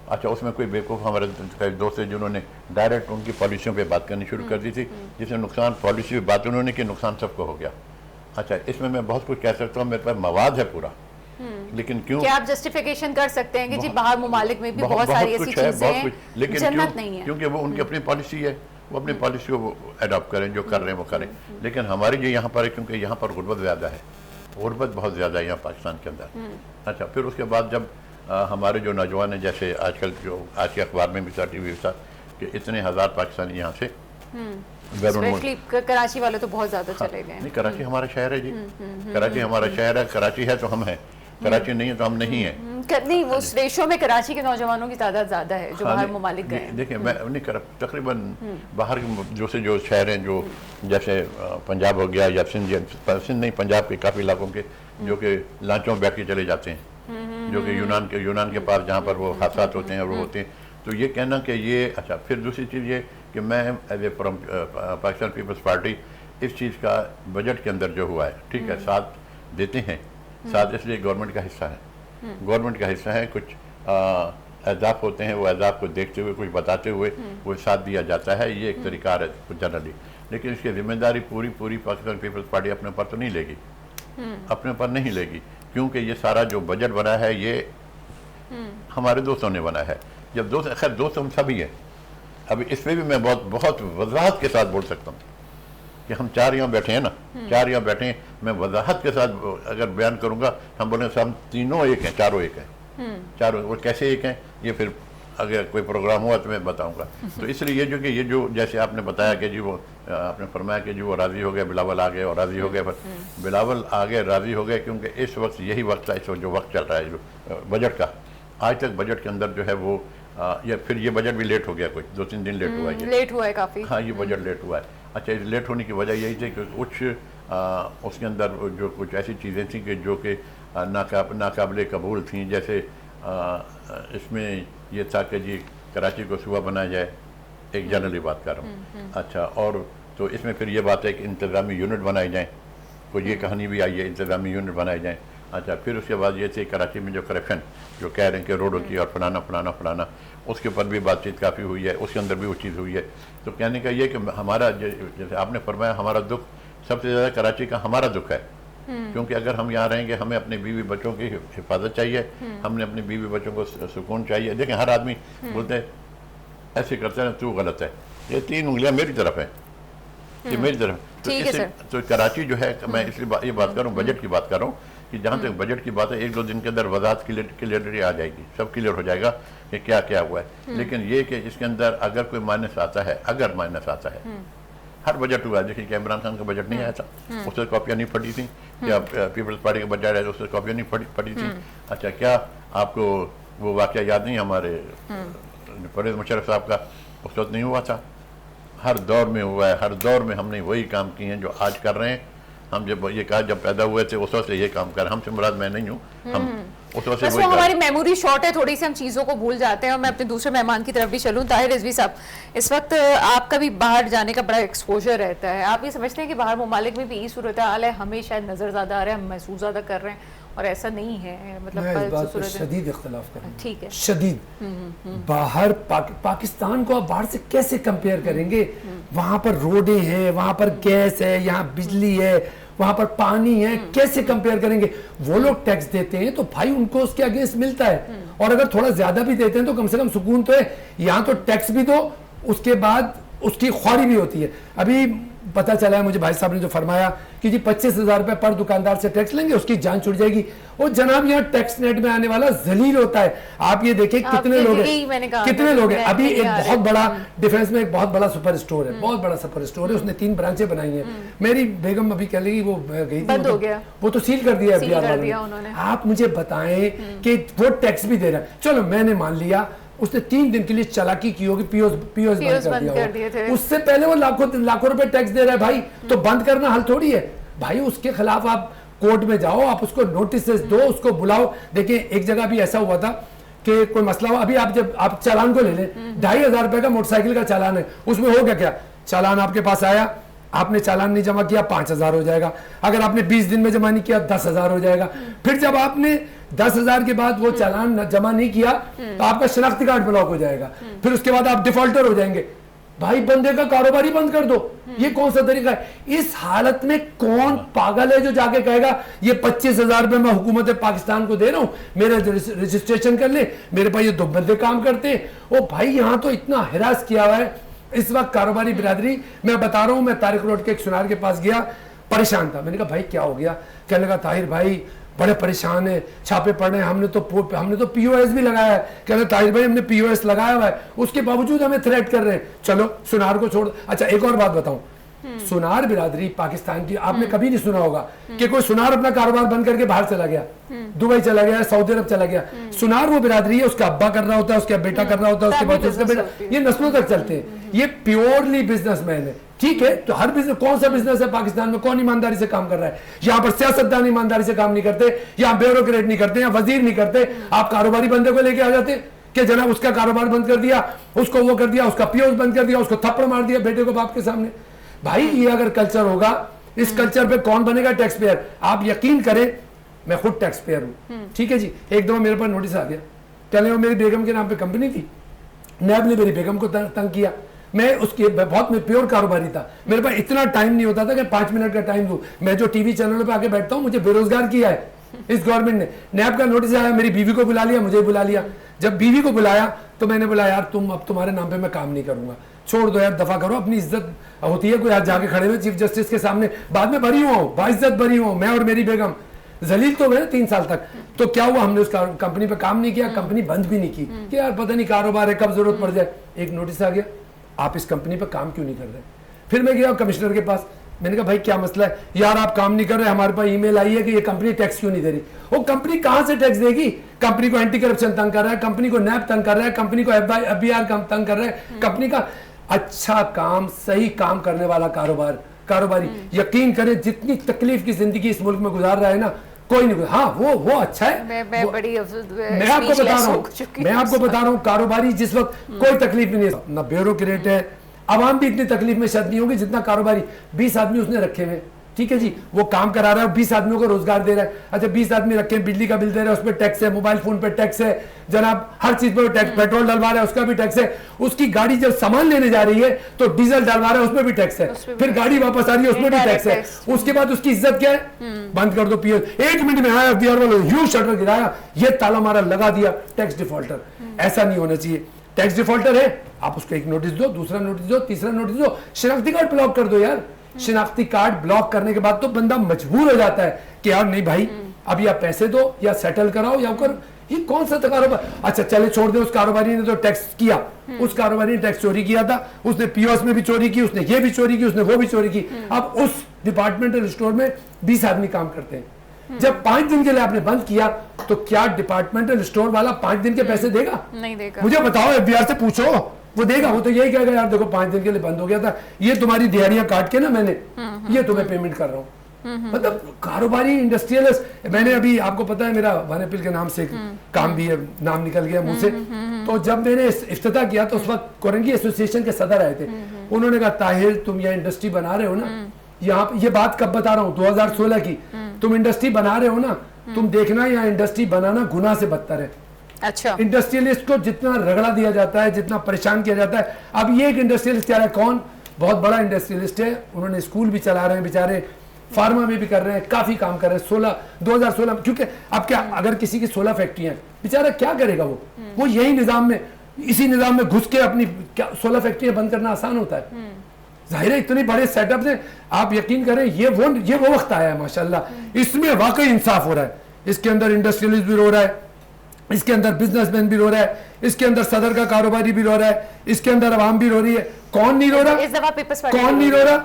अच्छा, उसमें कोई बेवकूफ़ हमारे कई दोस्त हैं जिन्होंने डायरेक्ट उनकी पॉलिसियों पे बात करनी शुरू कर दी थी, जिससे नुकसान पॉलिसी पे बात उन्होंने की, नुकसान सबको हो गया। अच्छा, इसमें मैं बहुत कुछ कह सकता हूँ, मेरे पास मवाद है पूरा, लेकिन क्यों क्या आप जस्टिफिकेशन कर सकते हैं कि जी बहुत- बाहर ममालिक में भी बहुत सारी ऐसी कुछ है, चीजें बहुत हैं, कुछ, लेकिन जन्नत नहीं है। क्योंकि वो उनकी अपनी पॉलिसी है, वो अपनी पॉलिसी को अडॉप्ट करें, जो कर रहे हैं वो करें। लेकिन हमारी जो यहाँ पर है, क्योंकि यहाँ पर गुर्बत ज़्यादा है, गुर्बत बहुत ज़्यादा है यहाँ पाकिस्तान के अंदर। अच्छा, फिर उसके बाद जब हमारे जो नौजवान हैं, जैसे आजकल जो आज के अखबार में भी था, टी वी था, कि इतने हज़ार पाकिस्तानी यहाँ से बैरून मुल्क। स्पेशली कराची वाले तो बहुत ज्यादा चले गए हैं। नहीं, कराची हमारा शहर है जी, कराची हमारा शहर है, कराची है तो हम हैं, कराची नहीं है तो हम नहीं हैं। नहीं, वो रेशो में कराची के नौजवानों की तादाद ज्यादा है जो हाँ, बाहर नहीं, ममालिक गए हैं। देखिए मैं नहीं कर तकरीबन बाहर के जो शहर हैं, जो जैसे पंजाब हो गया या सिंध नहीं, पंजाब के काफ़ी इलाकों के जो कि लांचों में बैठ के चले जाते हैं, जो कि यूनान के पास जहाँ पर वो हादसात होते हैं वो होते हैं। तो ये कहना कि ये अच्छा, फिर दूसरी चीज़ ये कि मैं एज ए पाकिस्तान पीपल्स पार्टी इस चीज़ का बजट के अंदर जो हुआ है, ठीक है, साथ देते हैं, साथ इसलिए गवर्नमेंट का हिस्सा है, गवर्नमेंट का हिस्सा है, कुछ अहदाफ होते हैं, वो अहदाफ को देखते हुए, कुछ बताते हुए वो साथ दिया जाता है, ये एक तरीका है जनरली। लेकिन इसकी जिम्मेदारी पूरी पाकिस्तान पीपल्स पार्टी अपने ऊपर तो नहीं लेगी, अपने ऊपर नहीं लेगी, क्योंकि ये सारा जो बजट बना है ये हमारे दोस्तों ने बना है। जब दोस्त हम सभी हैं, अभी इस पर भी मैं बहुत वजाहत के साथ बोल सकता हूँ कि हम चार यहाँ बैठे हैं ना, चार यहाँ बैठे हैं, मैं वजाहत के साथ अगर बयान करूँगा, हम बोलेंगे हम तीनों एक हैं, चारों एक हैं, चारों। वो कैसे एक हैं, ये फिर अगर कोई प्रोग्राम हुआ तो मैं बताऊँगा। तो इसलिए ये जो जैसे आपने बताया कि जी वो आपने फरमाया कि जी वो राज़ी हो गए, बिलावल आ गए और राज़ी हो गए, पर बिलावल आ गए, राज़ी हो गए, क्योंकि इस वक्त यही वक्त था, इस वक्त जो वक्त चल रहा है जो बजट का, आज तक बजट के अंदर जो है वो फिर ये बजट भी लेट हो गया, कुछ 2-3 दिन लेट हुआ है, लेट हुआ है काफी। हाँ, ये बजट लेट हुआ है। अच्छा, इस लेट होने की वजह यही थी कि कुछ उसके अंदर जो कुछ ऐसी चीज़ें थी कि जो कि नाकाबिले कबूल थी, जैसे इसमें ये था कि जी कराची को सूबा बनाया जाए, एक जनरली बात कर रहा हूँ। अच्छा, और तो इसमें फिर ये बात है कि इंतज़ामी यूनिट बनाए जाएँ, कोई ये कहानी भी आई है, इंतज़ामी यूनिट बनाए जाएँ। अच्छा, फिर उसके बाद ये थी कराची में जो करप्शन जो कह रहे हैं कि रोडों की और फलाना, उसके ऊपर भी बातचीत काफ़ी हुई है, उसके अंदर भी वो चीज़ हुई है। तो कहने का ये कि हमारा जैसे आपने फरमाया, हमारा दुख सबसे ज़्यादा कराची का हमारा दुख है, क्योंकि अगर हम यहाँ रहेंगे, हमें अपने बीवी बच्चों की हिफाजत चाहिए, हमने अपने बीवी बच्चों को सुकून चाहिए। देखें, हर आदमी बोलते हैं ऐसे करते हैं, तू गलत है, ये 3 उंगलियाँ मेरी तरफ है, ये मेरी तरफ। तो कराची जो है, मैं इसलिए ये बात कर रहा हूँ, बजट की बात कर रहा हूँ, कि जहाँ तक बजट की बात है, 1-2 दिन के अंदर वजाहत क्लियरिटी आ जाएगी, सब क्लियर हो जाएगा कि क्या क्या हुआ है। लेकिन ये कि इसके अंदर अगर कोई माइनस आता है, हर बजट हुआ है, देखिए इमरान खान का बजट नहीं आया था, उससे कॉपियाँ नहीं फटी थी, क्या पीपल्स पार्टी का बजट आया था, उससे कॉपियाँ नहीं फटी थी। अच्छा, क्या आपको वो वाक़या याद नहीं, हमारे परवेज़ मुशर्रफ साहब का उस वक्त नहीं हुआ था? हर दौर में हुआ है, हर दौर में हमने वही काम किए हैं जो आज कर रहे हैं। हम जब ये कहा जब पैदा हुए थे उस वक्त से ये काम कर, हमसे मुराद मैं नहीं हूँ, हम उस वक्त से बस वो वही हमारी मेमोरी शॉर्ट है थोड़ी सी, हम चीज़ों को भूल जाते हैं। और मैं अपने दूसरे मेहमान की तरफ भी चलूँ, ताहिर रिजवी साहब, इस वक्त आपका भी बाहर जाने का बड़ा एक्सपोजर रहता है, आप ये समझते हैं कि बाहर ममालिक में भी यही सूरत हाल है, हमें शायद नज़र ज़्यादा आ रहा है, हम महसूस ज़्यादा कर रहे हैं, और ऐसा नहीं है? मतलब मैं इस बात पर सूरत- शदीद इख्तलाफ करूंगा, ठीक है। शदीद। बाहर पाकिस्तान को आप बाहर से कैसे कंपेयर करेंगे? वहां पर रोडें हैं, वहां पर गैस है, यहाँ बिजली है, वहां पर पानी है, कैसे कंपेयर करेंगे? वो लोग टैक्स देते हैं तो भाई उनको उसके अगेंस्ट मिलता है, और अगर थोड़ा ज्यादा भी देते हैं तो कम से कम सुकून तो है। यहाँ तो टैक्स भी दो, उसके बाद उसकी ख्वारी भी होती है। अभी पता चला है मुझे, भाई साहब ने जो फरमाया कि जी 25,000 रुपए पर दुकानदार से टैक्स लेंगे, उसकी जान छुट जाएगी। और जनाब यहाँ टैक्स नेट में आने वाला जलील होता है। आप ये देखिए कितने लोग हैं, कितने लोग हैं। अभी एक बहुत बड़ा डिफेंस में एक बहुत बड़ा सुपर स्टोर है, बहुत बड़ा सुपर स्टोर है, उसने 3 ब्रांचें बनाई हैं। मेरी बेगम अभी कह लेगी वो गई थी, बंद हो गया, वो तो सील कर दिया सील कर दिया उन्होंने। आप मुझे बताएं कि वो टैक्स भी दे रहा है, चलो मैंने मान लिया उसने 3 दिन के लिए चालाकी की होगी, पीओएस बंद कर दिया होगा। उससे पहले वो लाखों रुपए टैक्स दे रहा है भाई, तो बंद करना हल थोड़ी है भाई। उसके खिलाफ आप कोर्ट में जाओ, आप उसको नोटिस दो, उसको बुलाओ। देखिए एक जगह भी ऐसा हुआ था कि कोई मसला हुआ, अभी आप जब आप चालान को ले लें, 2,500 रुपए का मोटरसाइकिल का चालान है, उसमें हो गया क्या? चालान आपके पास आया, आपने चालान नहीं जमा किया, 5,000 हो जाएगा। अगर आपने 20 दिन में जमा नहीं किया, 10,000 हो जाएगा। फिर जब आपने 10,000 के बाद वो चालान जमा नहीं किया तो आपका शनाख्ती कार्ड ब्लॉक हो जाएगा। फिर उसके बाद आप डिफॉल्टर हो जाएंगे। भाई बंदे का कारोबार ही बंद कर दो, ये कौन सा तरीका है? इस हालत में कौन पागल है जो जाके कहेगा ये 25,000 रुपए मैं हुकूमत पाकिस्तान को दे रहा हूं, मेरा रजिस्ट्रेशन कर ले, मेरे पास ये 2 बंदे काम करते हैं। ओ भाई यहाँ तो इतना हिरास किया हुआ है इस वक्त कारोबारी बिरादरी। मैं बता रहा हूं, मैं तारिक रोड के एक सुनार के पास गया, परेशान था। मैंने कहा भाई क्या हो गया? कहने लगा ताहिर भाई बड़े परेशान है, छापे पड़ रहे हैं, हमने तो पीओएस भी लगाया है। कहते ताहिर भाई हमने पीओएस लगाया हुआ है, उसके बावजूद हमें थ्रेट कर रहे हैं। चलो सुनार को छोड़। अच्छा एक और बात बताऊं, सुनार बिरादरी पाकिस्तान की, आपने कभी नहीं सुना होगा कि कोई सुनार अपना कारोबार बंद करके बाहर चला गया, दुबई चला गया, सऊदी अरब चला गया। सुनार वो बिरादरी है, उसका अब्बा कर रहा होता है, उसका बेटा कर रहा होता है, उसके बाद उसका बेटा, ये नस्लों तक चलते हैं। ये प्योरली बिजनेसमैन है, ठीक है? तो हर बिजनेस, कौन सा बिजनेस है पाकिस्तान में कौन ईमानदारी से काम कर रहा है? यहाँ पर सियासतदान ईमानदारी से काम नहीं करते, यहाँ ब्यूरोक्रेट नहीं करते, यहाँ वजीर नहीं करते। आप कारोबारी बंदे को लेके आ जाते कि जनाब उसका कारोबार बंद कर दिया, उसको वो कर दिया, उसका पीओएस बंद कर दिया, उसको थप्पड़ मार दिया बेटे को बाप के सामने। भाई ये अगर कल्चर होगा, इस कल्चर पे कौन बनेगा टैक्स पेयर? आप यकीन करें मैं खुद टैक्स पेयर हूं, ठीक है जी। एक दफा मेरे पास नोटिस आ गया, कहने वो मेरी बेगम के नाम पे कंपनी थी, नैब ने मेरी बेगम को तंग किया। मैं उसके बहुत में प्योर कारोबारी था, मेरे पास इतना टाइम नहीं होता था कि 5 मिनट का टाइम दूं। मैं जो टीवी चैनलों पे आके बैठता हूं, मुझे बेरोजगार किया है इस गवर्नमेंट ने। नैब का नोटिस आया, मेरी बीवी को बुला लिया, मुझे बुला लिया। जब बीवी को बुलाया तो मैंने बोला यार तुम, अब तुम्हारे नाम पे मैं काम नहीं करूंगा, छोड़ दो यार, दफा करो। अपनी इज्जत होती है कोई आज जाके खड़े हुए चीफ जस्टिस के सामने, बाद में भरी हुआ बाइज्जत भरी हुआ मैं और मेरी बेगम, जलील तो गए 3 साल तक। तो क्या हुआ, हमने उस कंपनी पे काम नहीं किया, कंपनी बंद भी नहीं की कि यार पता नहीं कारोबार है कब जरूरत पड़ जाए। एक नोटिस आ गया, आप इस कंपनी पे काम क्यों नहीं कर रहे? फिर मैं गया कमिश्नर के पास, मैंने कहा भाई क्या मसला है? यार आप काम नहीं कर रहे, हमारे पास ईमेल आई है कि ये कंपनी टैक्स क्यों नहीं दे रही। वो कंपनी कहां से टैक्स देगी? कंपनी को एंटी करप्शन तंग कर रहा है, कंपनी को नैब तंग कर रहा है, कंपनी को FBI तंग कर रहा है। कंपनी का अच्छा काम, सही काम करने वाला कारोबारी, यकीन करें जितनी तकलीफ की जिंदगी इस मुल्क में गुजार रहा है ना, कोई नहीं। हाँ वो अच्छा है। मैं आपको बता रहा हूँ कारोबारी जिस वक्त कोई तकलीफ नहीं है, ना ब्यूरोक्रेट है, आवाम भी इतनी तकलीफ में शायद नहीं होगी जितना कारोबारी। 20 आदमी उसने रखे हुए, ठीक है जी, वो काम करा रहा है, 20 आदमियों को रोजगार दे रहा है। अच्छा 20 आदमी रखे, बिजली का बिल दे रहा है, उस पर टैक्स है, मोबाइल फोन पे टैक्स है, जनाब हर चीज पर टैक्स, पेट्रोल डलवा रहा है उसका भी टैक्स है, उसकी गाड़ी जब सामान लेने जा रही है तो डीजल डलवा रहा है उसमें भी टैक्स है, फिर गाड़ी वापस आ रही है उसमें भी टैक्स है। उसके बाद उसकी इज्जत क्या है? बंद कर दो पीओएस। 1 मिनट में आया FBI वालों ने यूं शटर गिराया, ये ताला मारा, लगा दिया टैक्स डिफॉल्टर। ऐसा नहीं होना चाहिए। टैक्स डिफॉल्टर है, आप उसको एक नोटिस दो, दूसरा नोटिस दो, तीसरा नोटिस दो, शनाख्ती कार्ड ब्लॉक कर दो यार। शनाख्ती कार्ड ब्लॉक करने के बाद तो बंदा मजबूर हो जाता है कि यार नहीं भाई अब या पैसे दो या सेटल कराओ या कर। ये कौन सा कारोबार? अच्छा चले छोड़ दे, उस कारोबारी ने तो टैक्स किया, उस कारोबारी ने टैक्स चोरी किया था, उसने पीओएस में भी चोरी की, उसने ये भी चोरी की, उसने वो भी चोरी की। अब उस डिपार्टमेंटल स्टोर में 20 आदमी काम करते हैं। जब 5 दिन के लिए आपने बंद किया तो क्या डिपार्टमेंटल स्टोर वाला 5 दिन के पैसे देगा? नहीं देगा। मुझे बताओ, FBI से पूछो, वो देगा? वो तो यही कहेगा यार देखो 5 दिन के लिए बंद हो गया था, ये तुम्हारी दिहाड़ियां काट के ना मैंने ये तुम्हें पेमेंट कर रहा हूँ। मतलब कारोबारी इंडस्ट्रियलिस्ट। मैंने अभी, आपको पता है मेरा वानेपिल के नाम से काम भी है, नाम निकल गया मुंह से। तो जब मैंने इफ्तिताह किया तो उस वक्त कोरंगी एसोसिएशन के सदर आए थे। उन्होंने कहा ताहिर तुम यह इंडस्ट्री बना रहे हो ना, यहाँ पे ये बात कब बता रहा हूँ 2016 की, तुम इंडस्ट्री बना रहे हो ना, तुम देखना यहाँ इंडस्ट्री बनाना गुनाह से बदतर है। अच्छा, इंडस्ट्रियलिस्ट को जितना रगड़ा दिया जाता है, जितना परेशान किया जाता है, अब ये एक इंडस्ट्रियलिस्ट क्या है, कौन बहुत बड़ा इंडस्ट्रियलिस्ट है, उन्होंने स्कूल भी चला रहे हैं बेचारे, फार्मा में भी कर रहे हैं, काफी काम कर रहे हैं। 2016 क्योंकि अब क्या, अगर किसी की 16 फैक्ट्रियां हैं, बेचारा क्या करेगा वो यही निजाम में, इसी निजाम में घुस के अपनी 16 फैक्ट्रियां बंद करना आसान होता है? जाहिर है इतने बड़े सेटअप से, आप यकीन करें ये वो वक्त आया है माशाल्लाह, इसमें वाकई इंसाफ हो रहा है। इसके अंदर इंडस्ट्रियलिस्ट भी रो रहा है, इसके अंदर बिजनेसमैन भी रो रहा है, इसके अंदर सदर का कारोबारी भी रो रहा है, इसके अंदर अवाम भी रो रही है। कौन नहीं रो रहा? इस दफा पीपल्स पार्टी कौन नहीं रो रहा?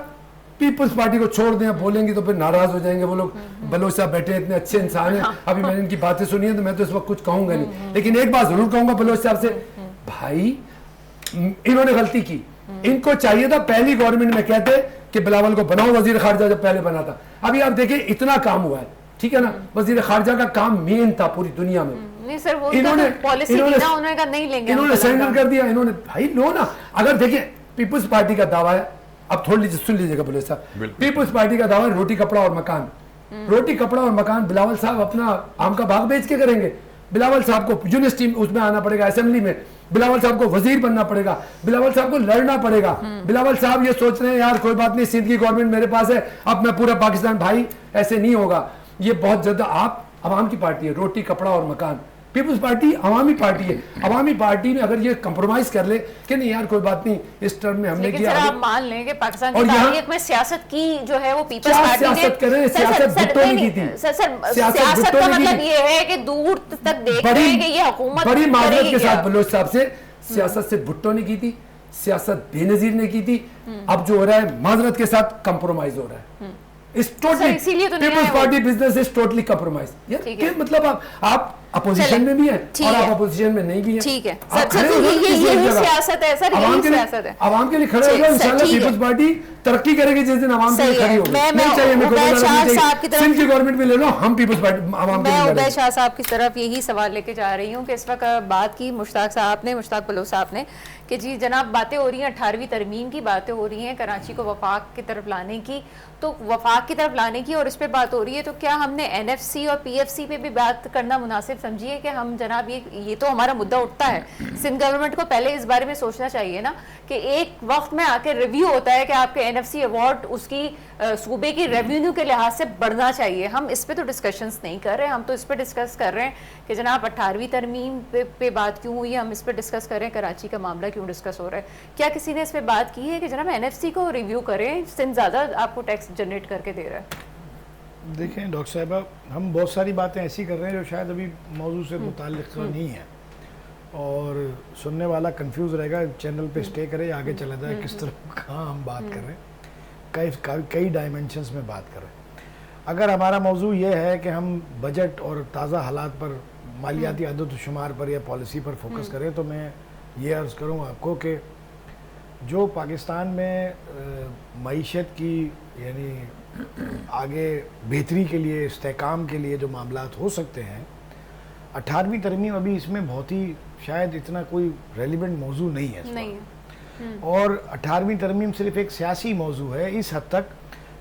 पीपल्स पार्टी को छोड़ दें, बोलेंगे तो फिर नाराज हो जाएंगे वो लोग। बलोच साहब बैठे इतने अच्छे इंसान हैं, अभी मैंने इनकी बातें सुनी है तो मैं तो इस वक्त कुछ कहूंगा नहीं, लेकिन एक बात जरूर कहूंगा बलोच साहब से, भाई इन्होंने गलती की, इनको चाहिए था पहली गवर्नमेंट में कहते कि बिलावल को बनाओ वजीर खारजा, जब पहले बना था। अभी आप देखिए इतना काम हुआ है, ठीक है ना, वजीर खारजा का काम मेन था पूरी दुनिया में। नहीं सर, वो इन्होंने पॉलिसी थी ना, उन्होंने कहा नहीं लेंगे, इन्होंने सरेंडर कर दिया। इन्होंने भाई लो ना, अगर देखिए पीपल्स पार्टी का दावा है, अब थोड़ी सुन लीजिएगा बलोच साहब, पीपल्स पार्टी का दावा है रोटी कपड़ा और मकान। रोटी कपड़ा और मकान बिलावल साहब अपना आम का बाग बेच के करेंगे। बिलावल साहब को यूनिवर्सिटी में उसमें आना पड़ेगा, असेंबली में बिलावल साहब को वजीर बनना पड़ेगा, बिलावल साहब को लड़ना पड़ेगा। बिलावल साहब ये सोच रहे हैं यार कोई बात नहीं, सिंध की गवर्नमेंट मेरे पास है, अब मैं पूरा पाकिस्तान, भाई ऐसे नहीं होगा। ये बहुत ज्यादा, आप अवाम की पार्टी है, रोटी कपड़ा और मकान। पीपल्स पार्टी अवामी पार्टी है, अवामी पार्टी में अगर ये कंप्रोमाइज कर ले कि नहीं यार कोई बात नहीं इस टर्म में हमने किया, आप मान लें कि पाकिस्तान की तारीख में सियासत की जो है वो पीपल्स पार्टी ने, सियासत करें, सियासत भुट्टो ने की थी। सियासत का मतलब ये है कि दूर तक देख रहे हैं कि ये हुकूमत बड़ी माजरत के साथ बलोच साहब से, सियासत से भुट्टो ने की थी, सियासत बेनजीर ने की थी, अब जो हो रहा है माजरत के साथ कंप्रोमाइज हो रहा है। इस totally Peoples Party business is totally compromise. यार मतलब आप अपोजिशन में भी है और आप अपोजिशन में नहीं भी है, ठीक है सर, यही सियासत है सर, यही सियासत है। आवाम के लिए खड़े हो जाओ, इंशाल्लाह पीपल्स पार्टी तरक्की करेगी जिस दिन आवाम के लिए खड़ी होगी। नहीं चाहिए मेरे को सिंध की गवर्नमेंट भी ले लो, हम पीपल्स पार्टी आवाम के लिए। मैं उदय शाह साहब की तरफ यही सवाल लेके जा रही हूँ कि इस वक्त बात की मुश्ताक साहब ने, मुश्ताक बलोच साहब ने, कि जी जनाब बातें हो रही हैं 18वीं तरमीम की, बातें हो रही हैं कराची को वफाक की तरफ लाने की, तो वफाक की तरफ लाने की और इस पे बात हो रही है, तो क्या हमने एनएफसी और पीएफसी पे भी बात करना मुनासिब समझिए कि हम जनाब ये तो हमारा मुद्दा उठता है, सिंध गवर्नमेंट को पहले इस बारे में सोचना चाहिए ना कि एक वक्त में आके रिव्यू होता है कि आपके एनएफसी अवार्ड उसकी सूबे की रेवेन्यू के लिहाज से बढ़ना चाहिए। हम इस पे तो डिस्कशंस नहीं कर रहे, हम तो इस पे डिस्कस कर रहे हैं कि जनाब 18वीं तरमीम पे बात क्यों हुई है, हम इस पे डिस्कस कर रहे हैं कराची का मामला क्यों डिस्कस हो रहा है। क्या किसी ने इस पे बात की है कि जनाब एनएफसी को रिव्यू करें, सिंध ज़्यादा आपको टैक्स जनरेट करके दे रहा है? देखें डॉक्टर साहब, हम बहुत सारी बातें ऐसी कर रहे हैं जो शायद अभी मौजू से मुताल्लिक़ नहीं है और सुनने वाला कंफ्यूज रहेगा, चैनल पे स्टे करे, आगे चला जाए किस तरह कहाँ हम बात कर रहे हैं, कई डायमेंशंस में बात कर रहे हैं। अगर हमारा मौजू ये है कि हम बजट और ताज़ा हालात पर, मालियाती आदत शुमार पर या पॉलिसी पर फोकस करें, तो मैं ये अर्ज़ करूँ आपको कि जो पाकिस्तान में मईशत की यानी आगे बेहतरी के लिए, इस्तेहकाम के लिए जो मामलात हो सकते हैं, 18वीं तरमीम अभी इसमें बहुत ही शायद इतना कोई रेलिवेंट मौजू नहीं है, नहीं है। और 18वीं तरमीम सिर्फ एक सियासी मौजू है इस हद तक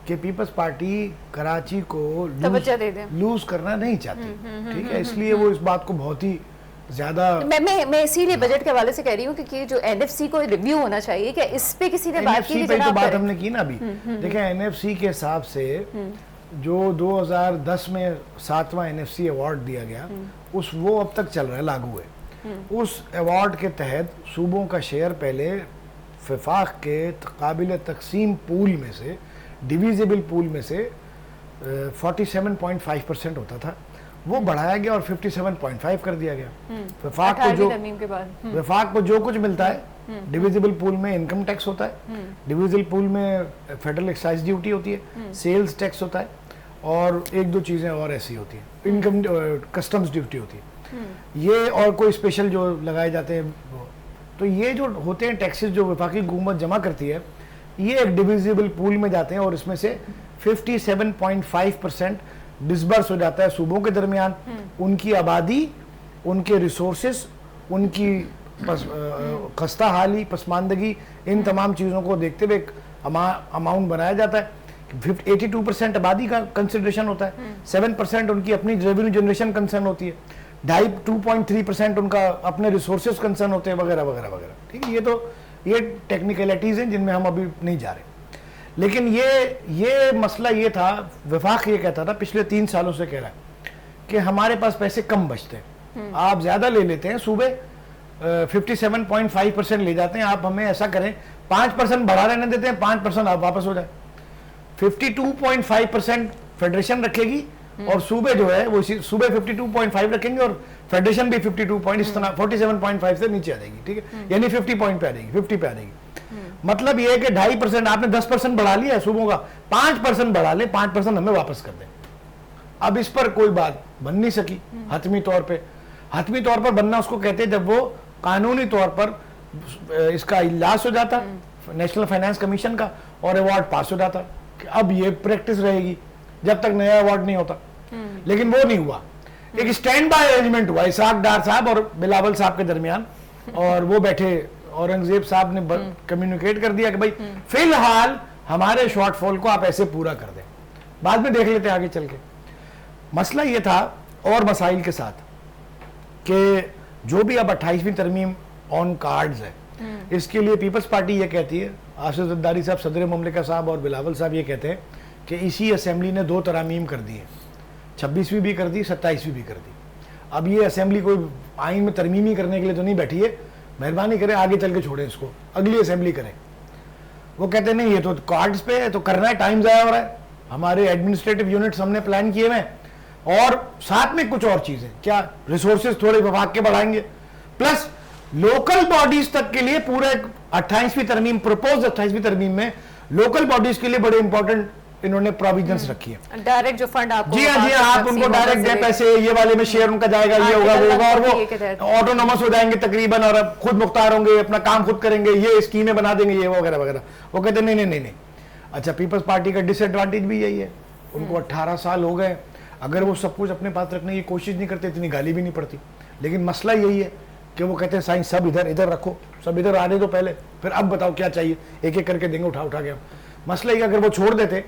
कि पीपल्स पार्टी कराची को लूज करना नहीं चाहती, ठीक है, इसलिए वो इस बात को बहुत ही ज्यादा, मैं इसीलिए बजट के हवाले से कह रही हूँ कि जो एनएफसी को रिव्यू होना चाहिए, क्या इस पे किसी ने बात की? तो बात हमने की ना अभी। देखें एनएफसी के हिसाब से जो 2010 में 7वां एनएफसी अवार्ड दिया गया, वो अब तक चल रहा है, लागू है। उस अवार्ड के तहत सूबों का शेयर पहले वफाक के काबिल तकसीम पूल में से, डिविजिबल पूल में से 47.5% होता था, वो बढ़ाया गया और 57.5 कर दिया गया। वफाक को जो कुछ मिलता है, डिविजिबल पूल में इनकम टैक्स होता है, डिविजिबल पूल में फेडरल एक्साइज ड्यूटी होती है, सेल्स टैक्स होता है और एक दो चीज़ें और ऐसी होती हैं, इनकम कस्टम्स ड्यूटी होती है, ये और कोई स्पेशल जो लगाए जाते हैं। तो ये जो होते हैं टैक्सेस जो वफाकी हुकूमत जमा करती है, ये एक डिविजिबल पूल में जाते हैं और इसमें से 57.5% डिसबर्स हो जाता है सूबों के दरमियान। उनकी आबादी, उनके रिसोर्सेस, उनकी खस्ता हाली, पसमानदगी, इन तमाम चीज़ों को देखते हुए अमाउंट बनाया जाता है। 82% आबादी का कंसिडरेशन होता है, 7% उनकी अपनी रेवेन्यू जनरेशन कंसर्न होती है, 2.3% उनका अपने रिसोर्सेज कंसर्न होते हैं, वगैरह वगैरह वगैरह। ठीक है, ये टेक्निकलिटीज़ हैं जिनमें हम अभी नहीं जा रहे। लेकिन ये मसला ये था, वफाक ये कहता था पिछले 3 सालों से कह रहा है कि हमारे पास पैसे कम बचते हैं, आप ज़्यादा ले लेते हैं, सूबे 57.5% ले जाते हैं, आप हमें ऐसा करें 5% बढ़ा रहने देते हैं, 5% आप वापस हो जाए। 52.5% फेडरेशन रखेगी और सूबे जो है वो सूबे 52.5 रखेंगे और फेडरेशन भी 47.5 से नीचे आ जाएगी। ठीक है, यानी 50 पॉइंट पे आ जाएगी, 50 पे आ जाएगी। मतलब ये है कि 2.5% आपने 10% बढ़ा लिया है सूबों का, 5% बढ़ा ले, 5% हमें वापस कर दें। अब इस पर कोई बात बन नहीं सकी हतमी तौर पर बनना उसको कहते हैं जब वो कानूनी तौर पर इसका इजलास हो जाता नेशनल फाइनेंस कमीशन का और अवार्ड पास हो जाता। अब ये प्रैक्टिस रहेगी जब तक नया अवार्ड नहीं होता। लेकिन वो नहीं हुआ, एक स्टैंड बाय अरेंजमेंट हुआ इसाक डार साहब और बिलावल साहब के दरमियान, और वो बैठे, औरंगजेब साहब ने कम्युनिकेट कर दिया कि भाई फिलहाल हमारे शॉर्टफॉल को आप ऐसे पूरा कर दें, बाद में देख लेते हैं आगे चल के। मसला ये था और मसाइल के साथ कि जो भी अब 28वीं तरमीम ऑन कार्ड्स है, इसके लिए पीपल्स पार्टी ये कहती है, आसिफ जरदारी साहब सदर मुमलिका साहब और बिलावल साहब ये कहते हैं कि इसी असेंबली ने 2 तरामीम कर दी है, 26वीं भी कर दी, 27वीं भी कर दी। अब ये असेंबली कोई आइन में तरमीमी करने के लिए तो नहीं बैठी है, मेहरबानी करें आगे चल के छोड़ें इसको, अगली असेंबली करें। वो कहते नहीं ये तो कार्ड्स पे है, तो करना है, टाइम ज़ाया हो रहा है, हमारे एडमिनिस्ट्रेटिव यूनिट्स हमने प्लान किए हुए हैं, और साथ में कुछ और चीज़ें, क्या रिसोर्सेज थोड़े विभाग के बढ़ाएंगे, प्लस लोकल बॉडीज तक के लिए पूरे 28वीं तरमीम, प्रपोज 28वीं तरमीम में लोकल बॉडीज के लिए बड़े इंपॉर्टेंट इन्होंने प्रोविजंस रखी है। डायरेक्ट जो फंड आपको, जी हाँ, आप उनको डायरेक्ट दे पैसे, ये वाले में शेयर उनका जाएगा, ये होगा वो होगा, और वो ऑटोनोमस हो जाएंगे तकरीबन, और अब खुद मुख्तार होंगे, अपना काम खुद करेंगे, ये स्कीमें बना देंगे, ये वगैरह वगैरह। वो कहते नहीं। अच्छा, पीपल्स पार्टी का डिसएडवांटेज भी यही है, उनको 18 साल हो गए, अगर वो सब कुछ अपने पास रखने की कोशिश नहीं करते इतनी गाली भी नहीं पड़ती। लेकिन मसला यही है कि वो कहते हैं साईं सब इधर रखो, सब इधर आने दो पहले, फिर अब बताओ क्या चाहिए, एक एक करके देंगे उठा के। मसला ये अगर वो छोड़ देते,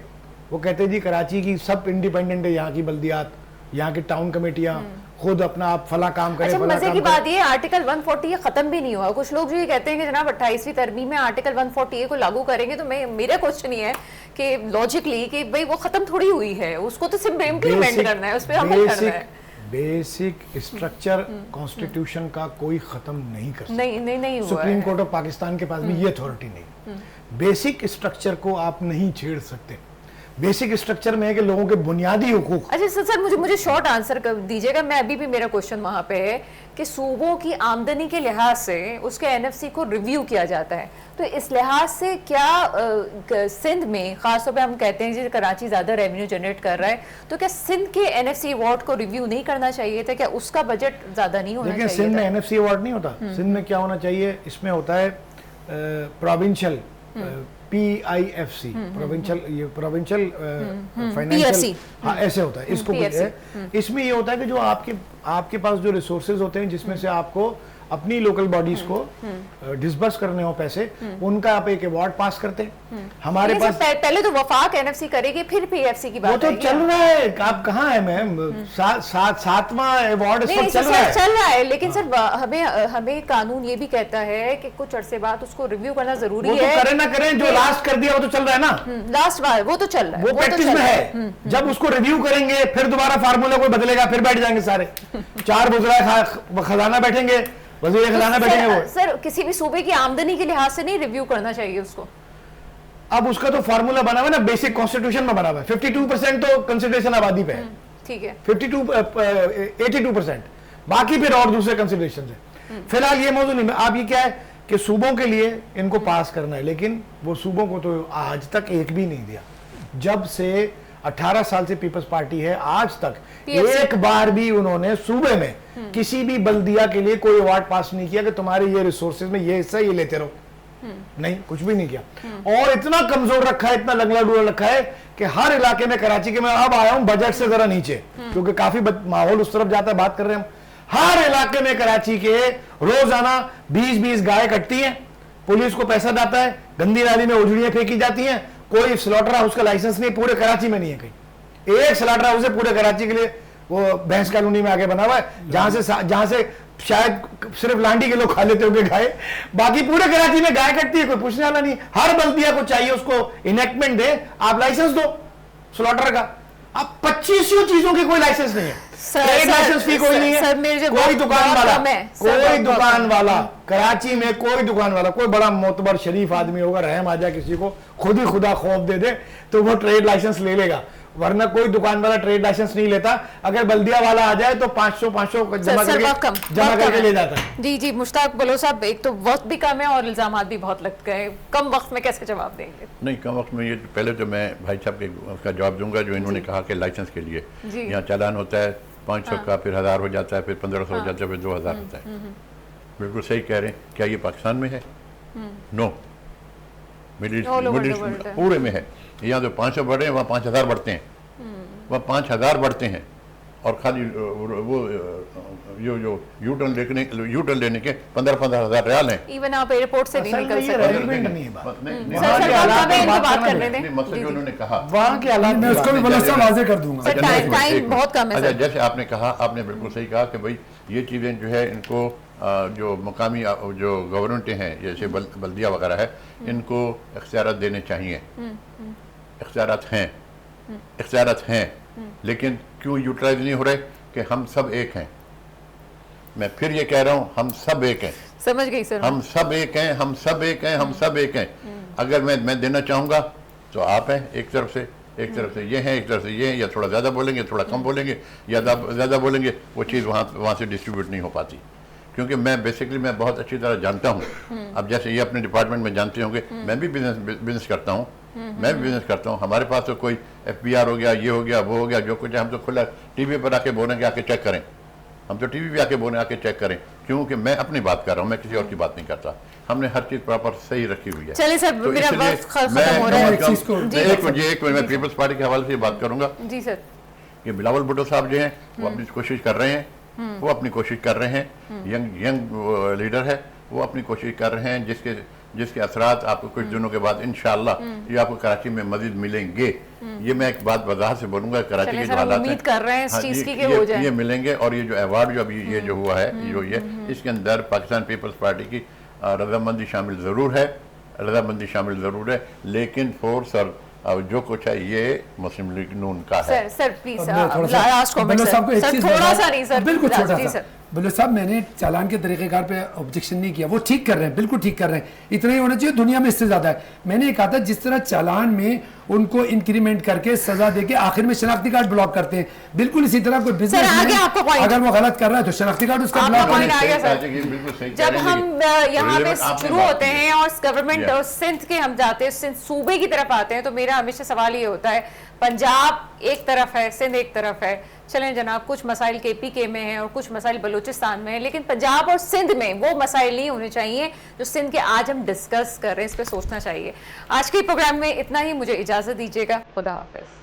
वो कहते जी कराची की सब इंडिपेंडेंट है, यहाँ की बल्दियात, यहाँ की टाउन कमेटियाँ खुद अपना आप फला काम करें। अच्छा, मजे की बात ये आर्टिकल 140 खत्म भी नहीं हुआ। कुछ लोग जो ये कहते हैं कि जनाब 28वीं तरमीम में आर्टिकल 140 को लागू करेंगे, तो मेरा क्वेश्चन ये है कि लॉजिकली कि भाई वो खत्म थोड़ी हुई है, उसको तो सिर्फ इम्प्लीमेंट करना है, उस पर अमल करना है। बेसिक स्ट्रक्चर कॉन्स्टिट्यूशन का कोई खत्म नहीं कर सकता। नहीं हुआ। सुप्रीम कोर्ट ऑफ पाकिस्तान के पास भी ये अथॉरिटी नहीं। बेसिक स्ट्रक्चर को आप नहीं छेड़ सकते। बेसिक स्ट्रक्चर में है कि लोगों के बुनियादी हुकूक। अच्छा सर, मुझे शॉर्ट आंसर कर दीजिएगा, मैं अभी भी मेरा क्वेश्चन वहाँ पे है कि सूबों की आमदनी के लिहाज से उसके एनएफसी को रिव्यू किया जाता है, तो इस लिहाज से क्या सिंध में खासतौर पे हम कहते हैं जैसे कराची ज़्यादा रेवेन्यू जनरेट कर रहा है, तो क्या सिंध के एनएफसी अवार्ड को रिव्यू नहीं करना चाहिए था? क्या उसका बजट ज़्यादा नहीं होना चाहिए? लेकिन सिंध में एनएफसी अवार्ड नहीं होता। सिंध में क्या होना चाहिए, इसमें होता है प्रोविंशियल PIFC, प्रोविंशियल फाइनेंशियल, हाँ ऐसे होता है। इसको इसमें ये होता है कि जो आपके पास जो रिसोर्सेज होते हैं जिसमें से आपको अपनी लोकल बॉडीज को डिसबर्स करने हो पैसे, उनका आप एक अवार्ड पास करते हैं। हमारे पास पहले तो वफाक एनएफसी करेगी, फिर पीएफसी की बात। वो तो चल रहा है, आप कहाँ है मैम? 7वां अवार्ड चल रहा है। लेकिन सर हमें कानून ये भी कहता है कि कुछ अरसे बाद उसको रिव्यू करना जरूरी है। वो तो करें ना करें, जो लास्ट कर दिया वो तो चल रहा है ना, लास्ट बार वो तो चल रहा है, वो प्रैक्टिस में है। जब उसको रिव्यू करेंगे फिर दोबारा फार्मूला कोई बदलेगा, फिर बैठ जाएंगे सारे 4 बुजुर्ग खजाना बैठेंगे, वज़ीर खजाना बैठेंगे। वो सर किसी भी सूबे की आमदनी के लिहाज से नहीं रिव्यू करना चाहिए उसको। अब उसका तो फार्मूला बना हुआ है ना, बेसिक कॉन्स्टिट्यूशन में बना हुआ है। 52% तो कंसिडरेशन आबादी पे है, ठीक है, 82%, बाकी फिर और दूसरे कंसिडरेशन है। फिलहाल ये मौजूद नहीं। आप ये क्या है कि सूबों के लिए इनको पास करना है, लेकिन वो सूबों को तो आज तक एक भी नहीं दिया। जब से 18 साल से पीपल्स पार्टी है, आज तक एक बार भी उन्होंने सूबे में किसी भी बल्दिया के लिए कोई अवार्ड पास नहीं किया कि तुम्हारे ये रिसोर्सेज में ये हिस्सा ये लेते रहो। नहीं, कुछ भी नहीं किया। और इतना कमजोर रखा है, इतना लंगड़ा डूला रखा है कि हर इलाके में, कराची के मैं अब आया हूं बजट से जरा नीचे, क्योंकि काफी माहौल उस तरफ जाता है, बात कर रहे हैं हम। हर इलाके में कराची के रोजाना 20-20 गाय कटती हैं, पुलिस को पैसा जाता है, गंदी नाली में उजड़ियां फेंकी जाती हैं, कोई स्लॉटर हाउस का लाइसेंस नहीं, पूरे कराची में नहीं है कहीं। एक स्लॉटर हाउस है पूरे कराची के लिए, वो भैंस कॉलोनी में आगे बना हुआ है, जहां से शायद सिर्फ लांडी के लोग खा लेते होंगे गाय, बाकी पूरे कराची में गाय कटती है, कोई पूछने वाला नहीं। हर बल्दिया को चाहिए उसको इनेक्टमेंट दे, आप लाइसेंस दो स्लॉटर का। अब 25 चीजों की कोई लाइसेंस नहीं है, ट्रेड लाइसेंस फी कोई नहीं है, कोई दुकान वाला कराची में, कोई दुकान वाला, कोई बड़ा मोतबर शरीफ आदमी होगा, रहम आ जाए किसी को, खुद ही खुदा खौफ दे दे तो वो ट्रेड लाइसेंस ले लेगा, वरना कोई दुकान वाला ट्रेड लाइसेंस नहीं लेता। अगर बल्दिया वाला आ जाए तो 500 जमा करके ले जाता है। जी मुश्ताक बलोच साहब, एक तो वक्त भी कम है और इल्जामात भी बहुत लग गए, कम वक्त में कैसे जवाब देंगे? नहीं, कम वक्त में ये पहले तो मैं भाई साहब के उसका जवाब दूंगा जो इन्होंने कहा कि लाइसेंस के लिए यहाँ चालान होता है 500 का, फिर 1000 हो जाता है, फिर 1500 हो जाता है, फिर 2000 होता है। बिल्कुल सही कह रहे हैं। क्या ये पाकिस्तान में है? नो, मिडिल ईस्ट पूरे में है। यहाँ तो 500 बढ़े हैं, वहाँ 5000 बढ़ते हैं, वहाँ 5000 बढ़ते हैं। और खाली वो जो यूटर्न लेने के 15-15 हज़ार रियाल हैं। इवन आप एयरपोर्ट से नहीं निकल सकते। मकसद जो उन्होंने कहा वहाँ के हालात मैं उसको भी वाज़ेह कर दूंगा। टाइम बहुत कम है। अच्छा, जैसे आपने कहा, आपने बिल्कुल सही कहा कि भाई ये चीज़ें जो है इनको जो मकामी जो गवर्नमेंटें हैं जैसे बल्दिया वगैरह है, इनको इख्तियारात देने चाहिए। इख्तियारात हैं, लेकिन क्यों यूटिलाइज नहीं हो रहे? कि हम सब एक हैं। मैं फिर ये कह रहा हूँ, हम सब एक हैं। समझ गई सर। हम सब एक हैं, हम सब एक हैं, हम सब एक हैं। अगर मैं देना चाहूँगा तो आप हैं एक तरफ से, एक तरफ से ये हैं, एक तरफ से ये हैं, या थोड़ा ज़्यादा बोलेंगे, थोड़ा कम बोलेंगे, या ज़्यादा बोलेंगे, वो चीज़ वहाँ से डिस्ट्रीब्यूट नहीं हो पाती। क्योंकि मैं बेसिकली मैं बहुत अच्छी तरह जानता हूँ। अब जैसे ये अपने डिपार्टमेंट में जानते होंगे, मैं भी बिजनेस करता हूँ, मैं भी बिजनेस करता हूँ। हमारे पास तो कोई FBR हो गया, ये हो गया, वो हो गया, जो कुछ है हम तो खुला टीवी पर आके बोलेंगे, आके चेक करें। हम तो टीवी पे आके बोले, आके चेक करें, क्योंकि मैं अपनी बात कर रहा हूँ, मैं किसी और की बात नहीं करता। हमने हर चीज़ प्रॉपर सही रखी हुई है। चलिए सर, मेरा वक्त खत्म हो रहा है। एक मिनट मैं पीपल्स पार्टी के हवाले से बात करूँगा। जी सर। कि बिलावल भुट्टो साहब जो हैं वो अपनी कोशिश कर रहे हैं, वो अपनी कोशिश कर रहे हैं। यंग लीडर है, वो अपनी कोशिश कर रहे हैं, जिसके असरात आपको कुछ दिनों के बाद इंशाअल्लाह ये आपको कराची में मजीद मिलेंगे। ये मैं एक बात वजाहत से बोलूंगा, कराची के जो हालात हैं, उम्मीद कर रहे हैं इस चीज की कि हो जाए। ये मिलेंगे। और ये जो अवार्ड जो अभी ये जो हुआ है, जो ये इसके अंदर पाकिस्तान पीपल्स पार्टी की रजामंदी शामिल ज़रूर है, लेकिन फोर्स और जो कुछ है ये मुस्लिम लीग नून का है। Sir please last comment sir, थोड़ा सा नहीं सर, बिल्कुल छोटा सा। बलोच साहब, मैंने चालान के तरीक़ेकार पे ऑब्जेक्शन नहीं किया, वो ठीक कर रहे हैं, बिल्कुल ठीक कर रहे हैं, इतना ही होना चाहिए, दुनिया में इससे ज्यादा है। मैंने ये कहा था जिस तरह चालान में उनको इंक्रीमेंट करके सजा देके आखिर में शनाख्ती कार्ड ब्लॉक करते हैं, बिल्कुल इसी तरह कोई बिजनेस अगर वो गलत कर रहा है तो शनाख्ती कार्ड उसका ब्लॉक करें। जब हम यहाँ पे शुरू होते हैं और गवर्नमेंट और सिंध के हम जाते हैं, सिंध सूबे की तरफ आते हैं, तो मेरा हमेशा सवाल ये होता है, पंजाब एक तरफ है, सिंध एक तरफ है। चलें जनाब, कुछ मसाइल KPK में हैं और कुछ मसाइल बलूचिस्तान में हैं, लेकिन पंजाब और सिंध में वो मसाइल नहीं होने चाहिए जो सिंध के आज हम डिस्कस कर रहे हैं। इस पर सोचना चाहिए। आज के प्रोग्राम में इतना ही, मुझे इजाज़त दीजिएगा। खुदा हाफिज़।